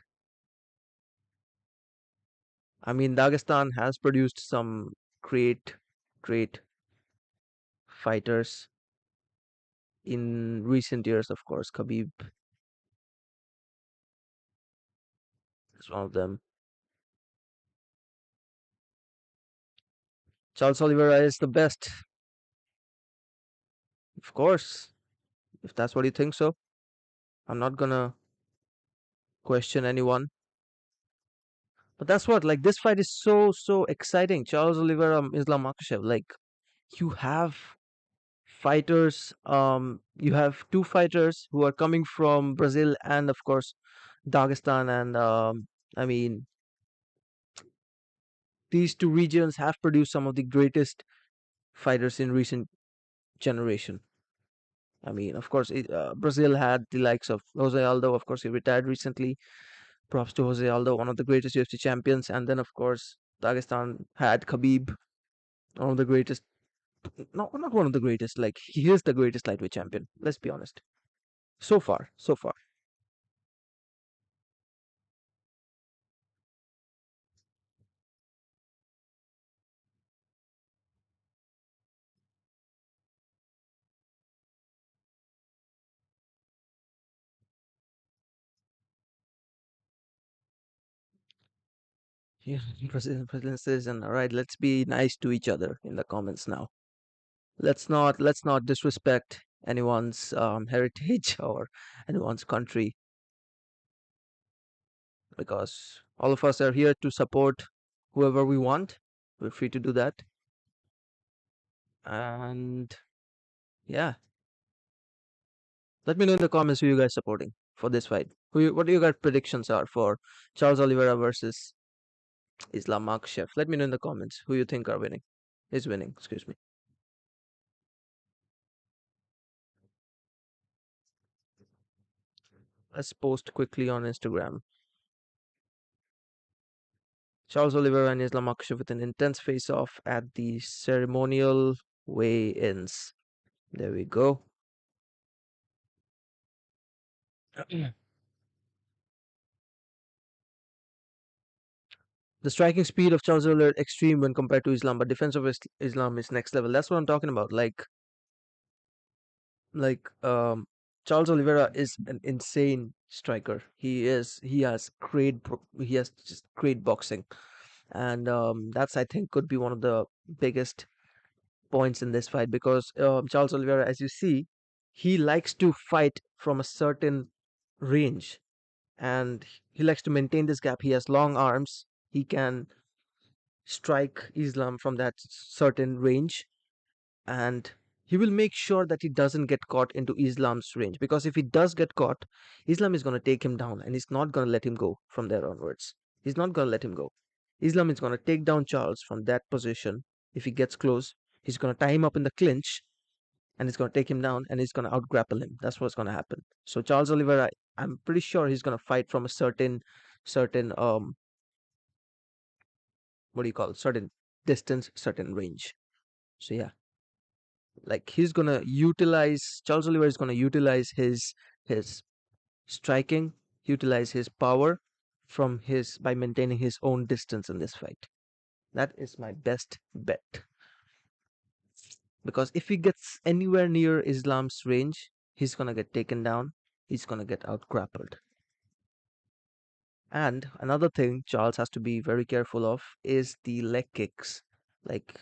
I mean, Dagestan has produced some great, great fighters in recent years, of course. Khabib is one of them. Charles Oliveira is the best, of course. If that's what you think so, I'm not gonna question anyone. But that's what, like, this fight is so exciting. Charles Oliveira, Islam Makhachev. Like, you have fighters. You have two fighters who are coming from Brazil and, of course, Dagestan. And I mean, these two regions have produced some of the greatest fighters in recent generation. I mean, of course, Brazil had the likes of Jose Aldo. Of course, he retired recently. Props to Jose Aldo, one of the greatest UFC champions. And then, of course, Dagestan had Khabib, one of the greatest. No, not one of the greatest. Like, he is the greatest lightweight champion. Let's be honest. So far, so far. Yeah, Brazilian citizen. All right, let's be nice to each other in the comments now. Let's not disrespect anyone's heritage or anyone's country, because all of us are here to support whoever we want. We're free to do that. And yeah, let me know in the comments who you guys supporting for this fight. What do you guys predictions are for Charles Oliveira versus Islam Makhachev? Let me know in the comments who you think are winning. Is winning, excuse me. Let's post quickly on Instagram. Charles Oliveira and Islam Makhachev with an intense face-off at the ceremonial weigh-ins. There we go. The striking speed of Charles Oliveira extreme when compared to Islam, but defense of Islam is next level. That's what I'm talking about. Like Charles Oliveira is an insane striker. He has just great boxing, and that's I think could be one of the biggest points in this fight because Charles Oliveira, as you see, he likes to fight from a certain range, and he likes to maintain this gap. He has long arms. He can strike Islam from that certain range, and he will make sure that he doesn't get caught into Islam's range, because if he does get caught, Islam is going to take him down and he's not going to let him go from there onwards. He's not going to let him go. Islam is going to take down Charles from that position. If he gets close, he's going to tie him up in the clinch and he's going to take him down and he's going to out grapple him. That's what's going to happen. So Charles Oliveira, I'm pretty sure he's going to fight from a certain what do you call it? Certain distance, certain range. So yeah, like he's gonna utilize Charles Oliveira is gonna utilize his striking, utilize his power from his by maintaining his own distance in this fight. That is my best bet. Because if he gets anywhere near Islam's range, he's gonna get taken down, he's gonna get out grappled. And another thing Charles has to be very careful of is the leg kicks. Like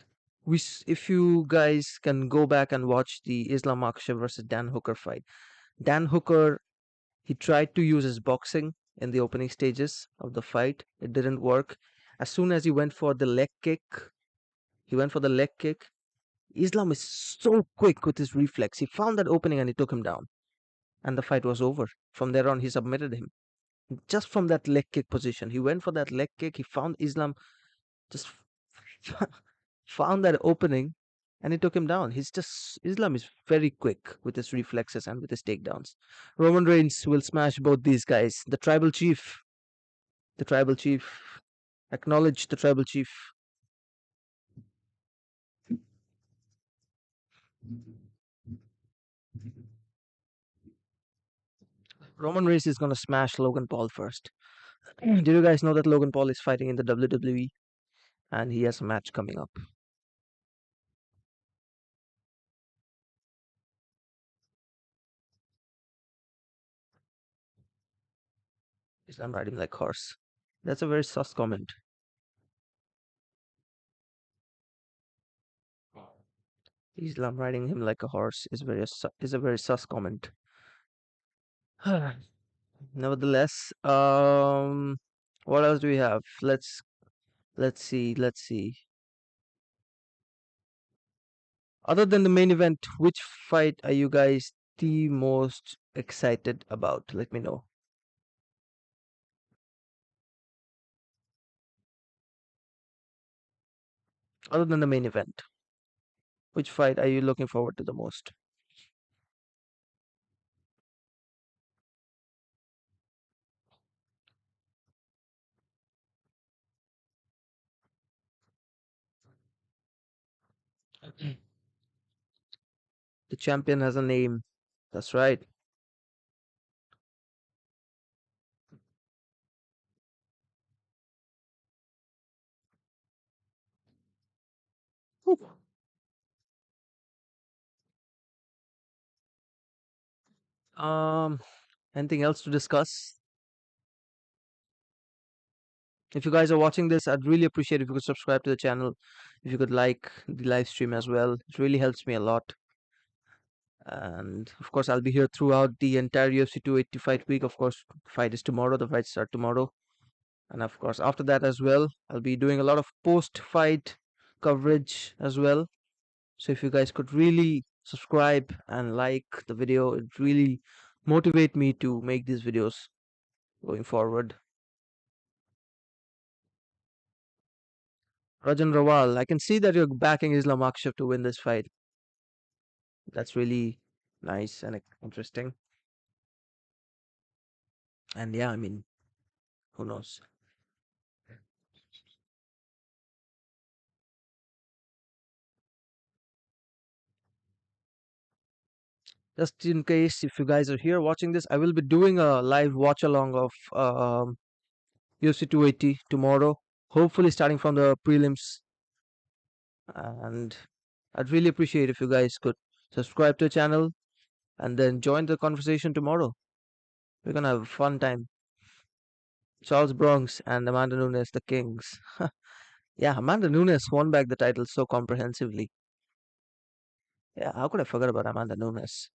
if you guys can go back and watch the Islam Makhachev versus Dan Hooker fight, Dan Hooker, he tried to use his boxing in the opening stages of the fight. It didn't work. As soon as he went for the leg kick, he went for the leg kick. Islam is so quick with his reflex. He found that opening and he took him down. And the fight was over. From there on, he submitted him. Just from that leg kick position. He went for that leg kick. He found Islam, just found that opening and he took him down. Islam is very quick with his reflexes and with his takedowns. Roman Reigns will smash both these guys. The tribal chief, acknowledge the tribal chief. Roman Reigns is gonna smash Logan Paul first. Did you guys know that Logan Paul is fighting in the WWE and he has a match coming up? Islam riding like horse. That's a very sus comment. Islam riding him like a horse is a very sus comment. Nevertheless, what else do we have? Let's see. Other than the main event, which fight are you guys the most excited about? Let me know. Other than the main event, which fight are you looking forward to the most? The champion has a name. That's right. Um, anything else to discuss? If you guys are watching this, I'd really appreciate if you could subscribe to the channel, if you could like the live stream as well. It really helps me a lot. And of course, I'll be here throughout the entire UFC 280 fight week. Of course, fight is tomorrow. The fights start tomorrow. And of course, after that as well, I'll be doing a lot of post-fight coverage as well. So if you guys could really subscribe and like the video, it really motivate me to make these videos going forward. Rajan Rawal, I can see that you're backing Islam Makhachev to win this fight. That's really nice and interesting. And yeah, I mean, who knows? Just in case if you guys are here watching this, I will be doing a live watch along of UFC 280 tomorrow. Hopefully, starting from the prelims. And I'd really appreciate if you guys could subscribe to the channel and then join the conversation tomorrow. We're gonna have a fun time. Charles Bronx and Amanda Nunes, the Kings. Yeah, Amanda Nunes won back the title so comprehensively. Yeah, how could I forget about Amanda Nunes?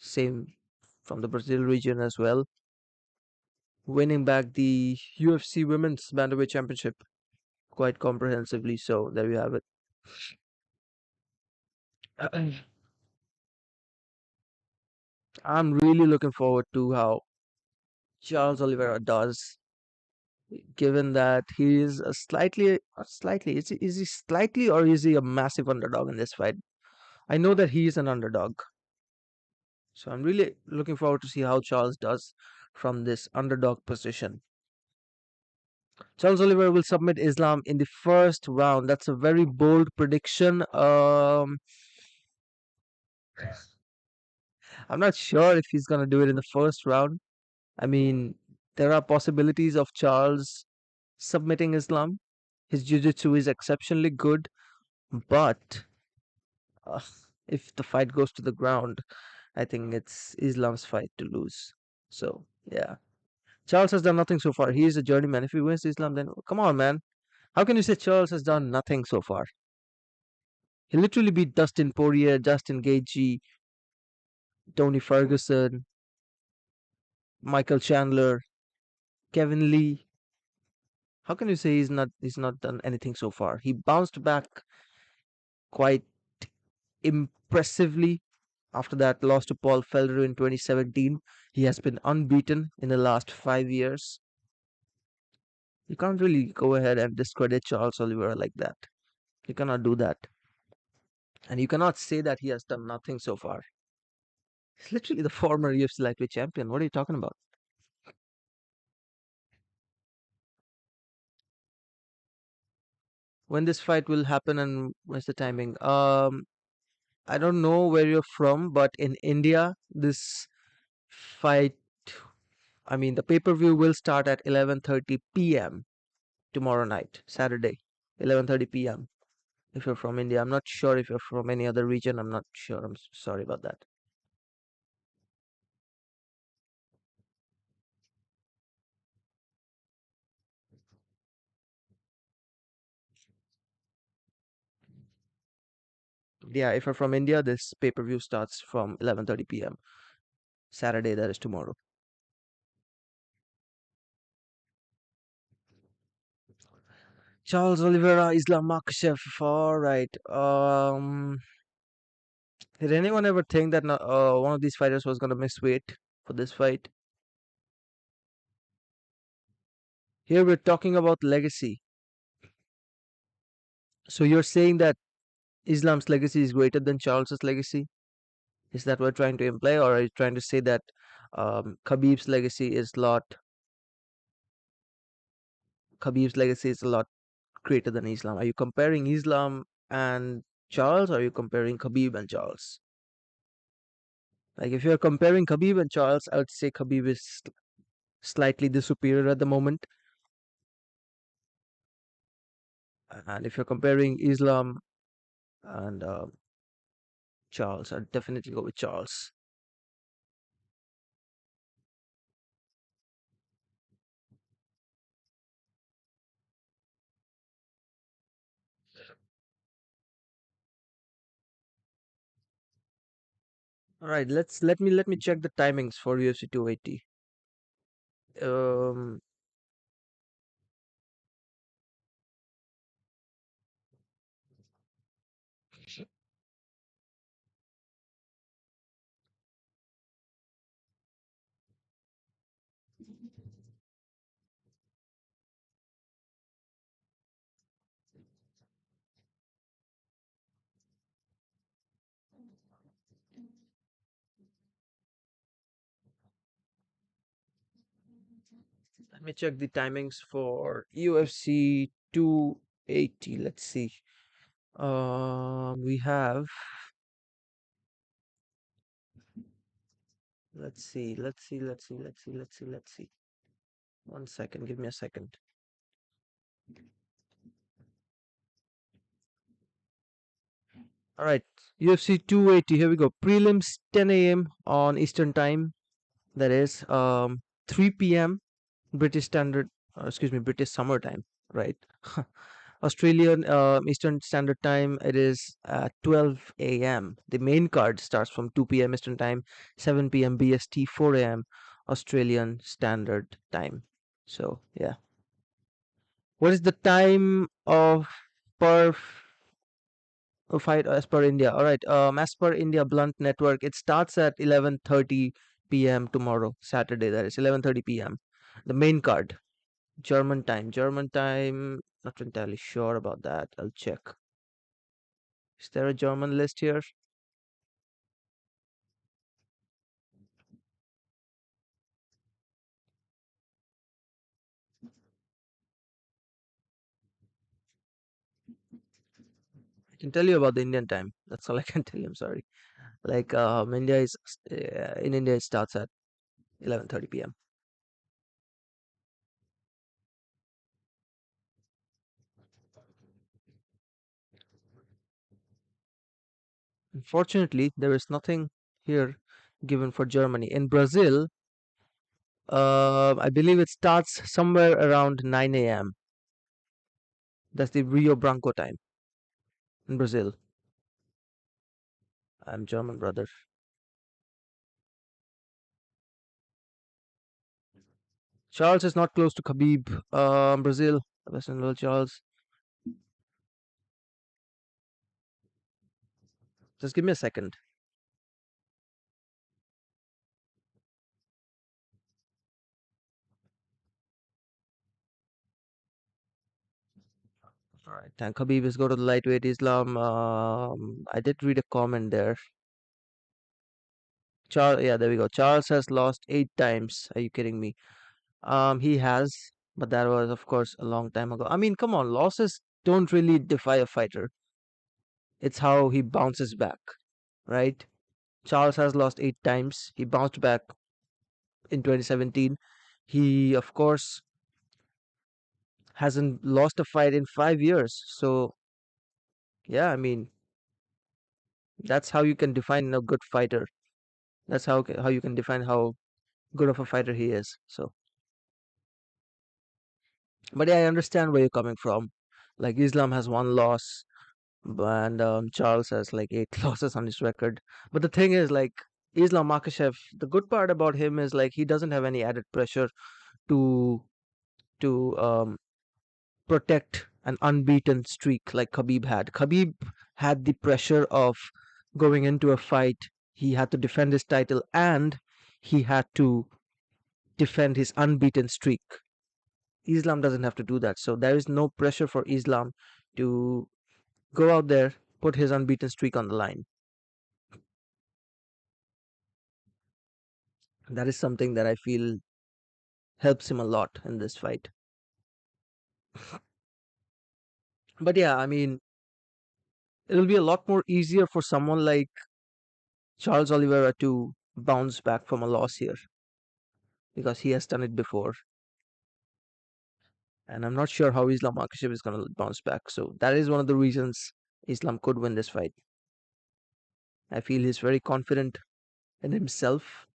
Same from the Brazil region as well, winning back the UFC Women's Bantamweight Championship quite comprehensively. So there you have it. I'm really looking forward to how Charles Oliveira does, given that he is a slightly, is he slightly or is he a massive underdog in this fight? I know that he is an underdog, so I'm really looking forward to see how Charles does from this underdog position. Charles Oliveira will submit Islam in the first round. That's a very bold prediction. I'm not sure if he's gonna do it in the first round. I mean, there are possibilities of Charles submitting Islam. His jiu-jitsu is exceptionally good, but uh, if the fight goes to the ground, I think it's Islam's fight to lose. So yeah, Charles has done nothing so far. He is a journeyman. If he wins Islam, then come on, man. How can you say Charles has done nothing so far? He literally beat Dustin Poirier, Justin Gaethje, Tony Ferguson, Michael Chandler, Kevin Lee. How can you say he's not done anything so far? He bounced back quite impressively after that loss to Paul Felder in 2017. He has been unbeaten in the last 5 years. You can't really go ahead and discredit Charles Oliveira like that. You cannot do that. And you cannot say that he has done nothing so far. He's literally the former UFC lightweight champion. What are you talking about? When this fight will happen and what's the timing? I don't know where you're from, but in India, this fight, I mean, the pay-per-view will start at 11:30 p.m. tomorrow night, Saturday, 11:30 p.m. If you're from India, I'm not sure if you're from any other region. I'm not sure. I'm sorry about that. Yeah, if you're from India, this pay-per-view starts from 11:30 p.m. Saturday, that is tomorrow. Charles Oliveira, Islam Makhachev. All right. Did anyone ever think that one of these fighters was gonna miss weight for this fight? Here we're talking about legacy. So you're saying that Islam's legacy is greater than Charles's legacy? Is that what you're trying to imply, or are you trying to say that Khabib's legacy is a lot greater than Islam? Are you comparing Islam and Charles, or are you comparing Khabib and Charles? Like if you're comparing Khabib and Charles, I would say Khabib is slightly the superior at the moment. And if you're comparing Islam and Charles, I'd definitely go with Charles. All right, let me check the timings for UFC 280. Um, Let me check the timings for UFC 280. Let's see. We have. Let's see. One second. Give me a second. All right. UFC 280. Here we go. Prelims 10 a.m. on Eastern Time. That is 3 p.m. British Standard. Excuse me, British Summer Time. Right. Australian Eastern Standard Time, it is 12 a.m. The main card starts from 2 p.m. Eastern Time, 7 p.m. BST, 4 a.m. Australian Standard Time. So, yeah. What is the time of per fight as per India? All right. As per India Blunt Network, it starts at 11:30 p.m. tomorrow, Saturday. That is 11:30 p.m. The main card, German time. German time. Not entirely sure about that. I'll check. Is there a German list here? I can tell you about the Indian time. That's all I can tell you. I'm sorry. Like India is in India it starts at 11:30 p.m. Unfortunately, there is nothing here given for Germany. In Brazil, I believe it starts somewhere around 9 a.m. That's the Rio Branco time in Brazil. I'm German, brother. Charles is not close to Khabib. Brazil, Western world, Charles. Just give me a second. All right, thank Khabib is go to the lightweight Islam. I did read a comment there. Charles, yeah, there we go. Charles has lost 8 times. Are you kidding me? He has, but that was, of course, a long time ago. I mean, come on, losses don't really defy a fighter. It's how he bounces back, right? Charles has lost 8 times. He bounced back in 2017. He, of course, hasn't lost a fight in 5 years. So, yeah, I mean, that's how you can define a good fighter. That's how you can define how good of a fighter he is. So, but yeah, I understand where you're coming from. Like Islam has one loss, and Charles has like 8 losses on his record. But the thing is, like Islam Makhachev, the good part about him is like he doesn't have any added pressure to to protect an unbeaten streak like Khabib had. Khabib had the pressure of going into a fight. He had to defend his title and he had to defend his unbeaten streak. Islam doesn't have to do that. So there is no pressure for Islam to go out there, put his unbeaten streak on the line. That is something that I feel helps him a lot in this fight. But yeah, I mean, it'll be a lot more easier for someone like Charles Oliveira to bounce back from a loss here because he has done it before. And I'm not sure how Islam Makhachev is going to bounce back. So that is one of the reasons Islam could win this fight. I feel he's very confident in himself.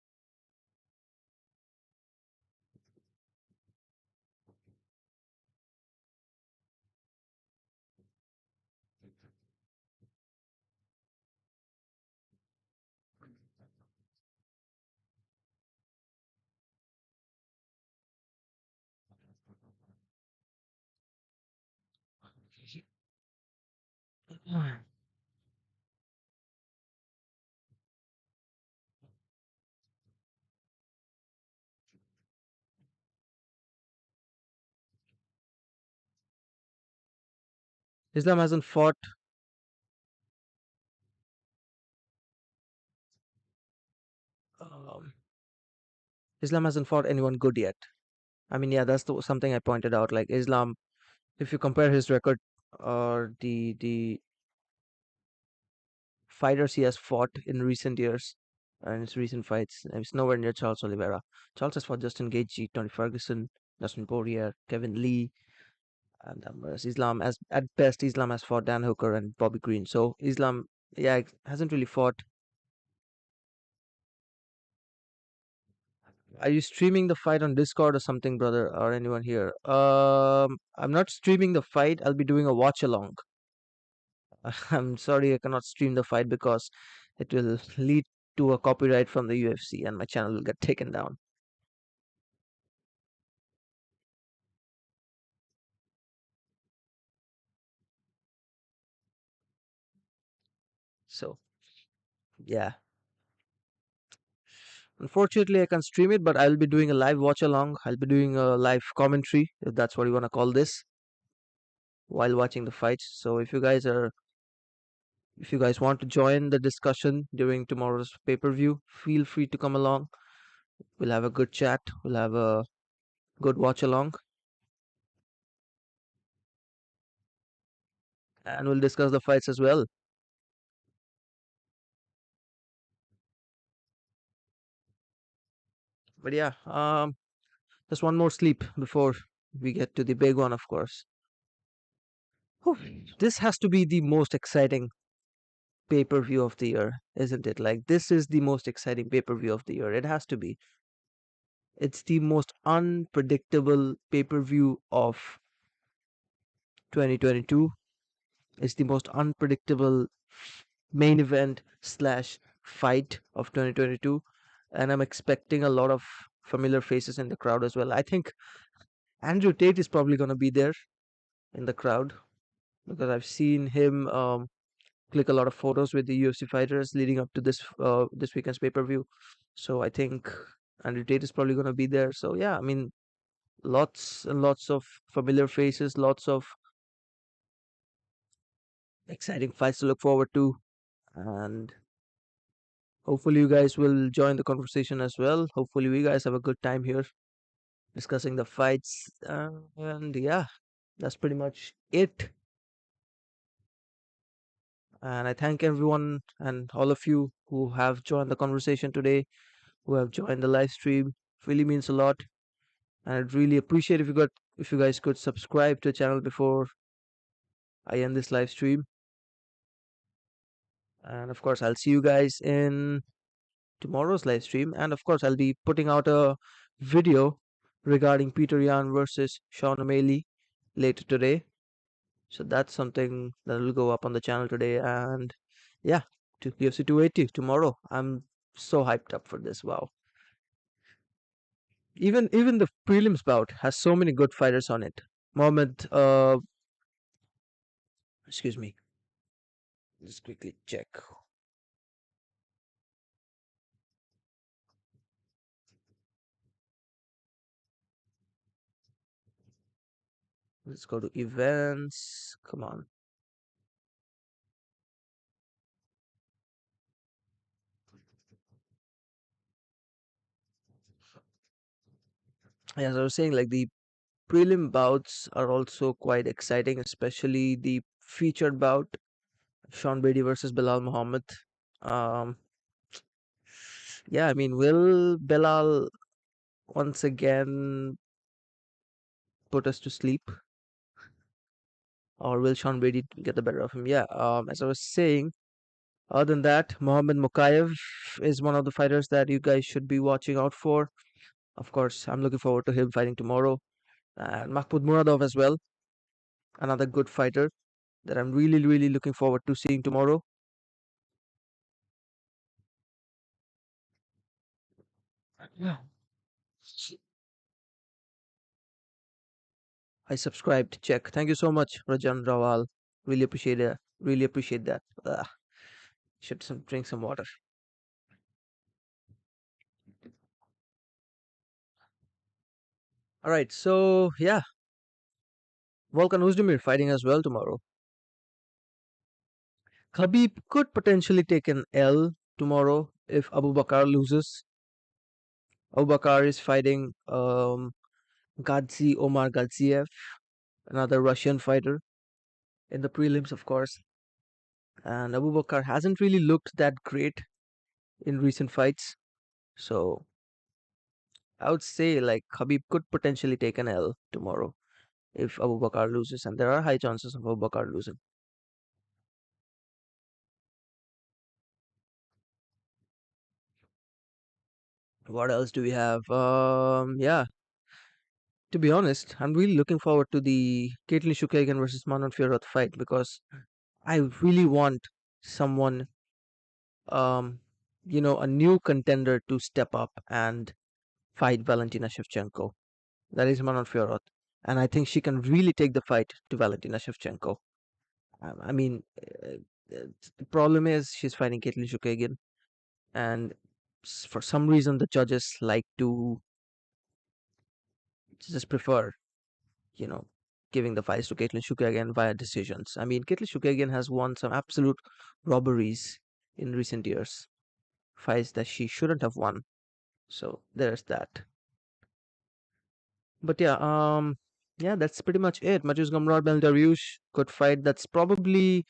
Islam hasn't fought. Um, Islam hasn't fought anyone good yet. I mean, yeah, something I pointed out. Like Islam, if you compare his record or the fighters he has fought in recent years and his recent fights, it's nowhere near Charles Oliveira. Charles has fought Justin Gaethje, Tony Ferguson, Dustin Poirier, Kevin Lee, and whereas Islam, as at best, Islam has fought Dan Hooker and Bobby Green. So Islam, yeah, hasn't really fought. Are you streaming the fight on Discord or something, brother, or anyone here? I'm not streaming the fight. I'll be doing a watch along. I'm sorry I cannot stream the fight because it will lead to a copyright from the UFC and my channel will get taken down. So, yeah. Unfortunately, I can't stream it, but I'll be doing a live watch along. I'll be doing a live commentary, if that's what you want to call this, while watching the fights. So, if you guys want to join the discussion during tomorrow's pay-per-view, feel free to come along. We'll have a good chat. We'll have a good watch along, and we'll discuss the fights as well. But yeah, just one more sleep before we get to the big one, of course. Whew. This has to be the most exciting pay-per-view of the year, isn't it? Like this is the most exciting pay-per-view of the year. It has to be. It's the most unpredictable pay-per-view of 2022. It's the most unpredictable main event slash fight of 2022, and I'm expecting a lot of familiar faces in the crowd as well. I think Andrew Tate is probably going to be there in the crowd because I've seen him click a lot of photos with the UFC fighters leading up to this weekend's pay-per-view. So I think Andrew Tate is probably going to be there. So yeah, I mean, lots and lots of familiar faces, lots of exciting fights to look forward to, and hopefully you guys will join the conversation as well. Hopefully we guys have a good time here discussing the fights, and yeah, that's pretty much it. And I thank everyone and all of you who have joined the conversation today, who have joined the live stream. Really means a lot, and I'd really appreciate if you guys could subscribe to the channel before I end this live stream. And of course, I'll see you guys in tomorrow's live stream. And of course, I'll be putting out a video regarding Peter Yan versus Sean O'Malley later today. So that's something that will go up on the channel today. And yeah, to UFC 280 tomorrow. I'm so hyped up for this. Wow. Even the prelims bout has so many good fighters on it. Mohammed, excuse me, just quickly check. Let's go to events. Come on. As I was saying, like the prelim bouts are also quite exciting, especially the featured bout, Sean Brady versus Bilal Muhammad. Um, yeah, I mean, will Bilal once again put us to sleep, or will Sean Brady get the better of him? Yeah. As I was saying, other than that, Mohammed Mukayev is one of the fighters that you guys should be watching out for. Of course, I'm looking forward to him fighting tomorrow. And Mahmoud Muradov as well, another good fighter that I'm really looking forward to seeing tomorrow. Yeah. I subscribed. Check. Thank you so much, Rajan Rawal. Really appreciate it. Really appreciate that. Should drink some water. All right. So yeah, Volkan Ozdemir fighting as well tomorrow. Khabib could potentially take an L tomorrow if Abu Bakar loses. Abu Bakar is fighting Gadzi Omar Gadziev, another Russian fighter in the prelims, of course. And Abu Bakr hasn't really looked that great in recent fights. So I would say like Khabib could potentially take an L tomorrow if Abu Bakr loses, and there are high chances of Abu Bakr losing. What else do we have? Yeah, to be honest, I'm really looking forward to the Caitlin Shukagan versus Manon Fiorot fight because I really want someone, um, a new contender to step up and fight Valentina Shevchenko. That is Manon Fiorot, and I think she can really take the fight to Valentina Shevchenko. I mean, the problem is she's fighting Caitlin Shukagan, and for some reason the judges like to just prefer, you know, giving the fights to Caitlin Shukagan via decisions. I mean, Caitlin Shukagan has won some absolute robberies in recent years, fights that she shouldn't have won. So there's that. But yeah, that's pretty much it. Mateusz Gamrot, Belarus, good fight. That's probably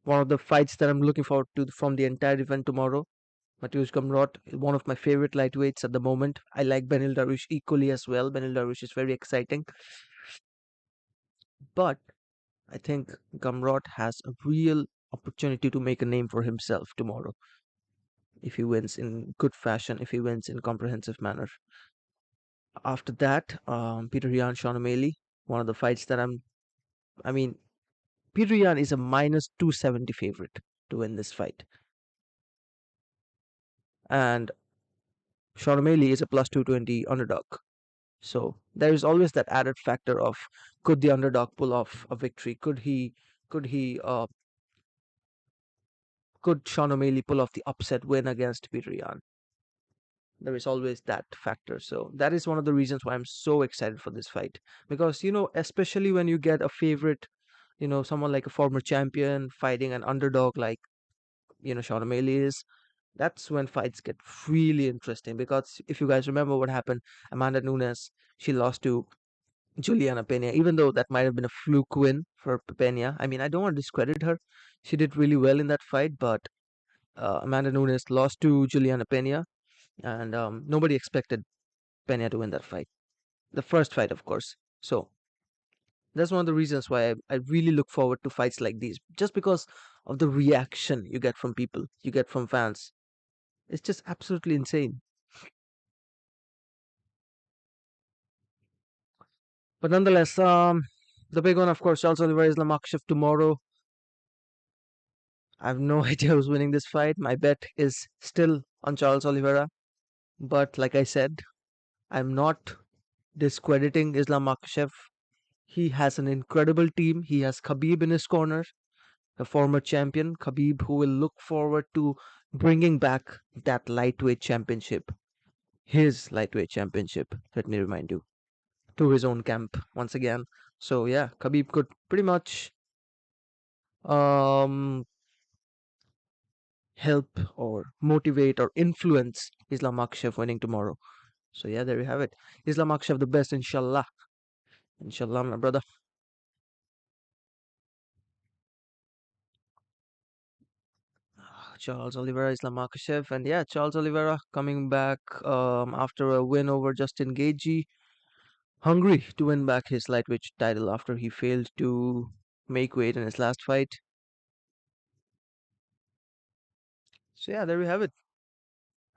one of the fights that I'm looking forward to from the entire event tomorrow. Mateusz Gamrot is one of my favorite lightweights at the moment. I like Benil Darush equally as well. Benil Darush is very exciting, but I think Gamrot has a real opportunity to make a name for himself tomorrow if he wins in good fashion, if he wins in comprehensive manner. After that, Peter Yan, Sean O'Malley, one of the fights that I mean, Peter Yan is a minus 270 favorite to win this fight, and Sean O'Malley is a plus 220 underdog. So there is always that added factor of could the underdog pull off a victory? Could he could Sean O'Malley pull off the upset win against Peter Yan? There is always that factor. So that is one of the reasons why I'm so excited for this fight. Because, especially when you get a favorite, someone like a former champion fighting an underdog like, Sean O'Malley is, that's when fights get really interesting. Because if you guys remember what happened, Amanda Nunes, she lost to Juliana Pena, even though that might have been a fluke win for Pena. I mean, I don't want to discredit her. She did really well in that fight, but Amanda Nunes lost to Juliana Pena, and nobody expected Pena to win that fight. The first fight, of course. So that's one of the reasons why I really look forward to fights like these, just because of the reaction you get from people, you get from fans. It's just absolutely insane. But nonetheless, the big one, of course, Charles Oliveira is Makhachev tomorrow. I have no idea who's winning this fight. My bet is still on Charles Oliveira. But like I said, I'm not discrediting Islam Makhachev. He has an incredible team. He has Khabib in his corner, a former champion, Khabib, who will look forward to bringing back that lightweight championship, his lightweight championship, let me remind you, to his own camp once again. So yeah, Khabib could pretty much um, help or motivate or influence Islam Makhachev winning tomorrow. So yeah, there you have it. Islam Makhachev the best, inshallah. Inshallah, my brother. Charles Oliveira, Islam Makhachev, and yeah, Charles Oliveira coming back after a win over Justin Gaethje, hungry to win back his lightweight title after he failed to make weight in his last fight. So yeah, there we have it.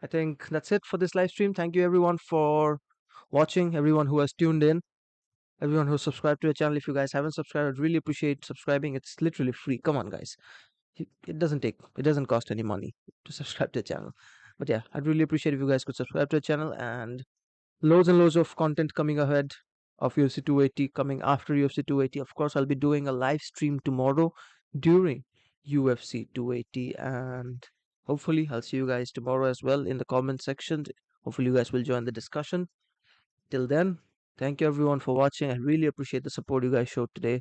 I think that's it for this live stream. Thank you everyone for watching, everyone who has tuned in, everyone who subscribed to the channel. If you guys haven't subscribed, I'd really appreciate subscribing. It's literally free. Come on, guys. It doesn't cost any money to subscribe to the channel. But yeah, I'd really appreciate if you guys could subscribe to the channel, and loads of content coming ahead of UFC 280, coming after UFC 280. Of course, I'll be doing a live stream tomorrow during UFC 280, and hopefully I'll see you guys tomorrow as well in the comment section. Hopefully you guys will join the discussion. Till then, thank you everyone for watching. I really appreciate the support you guys showed today,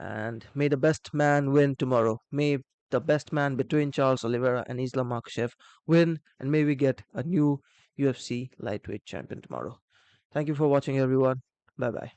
and may the best man win tomorrow. May the best man between Charles Oliveira and Islam Makhachev win, and may we get a new UFC lightweight champion tomorrow. Thank you for watching, everyone. Bye bye.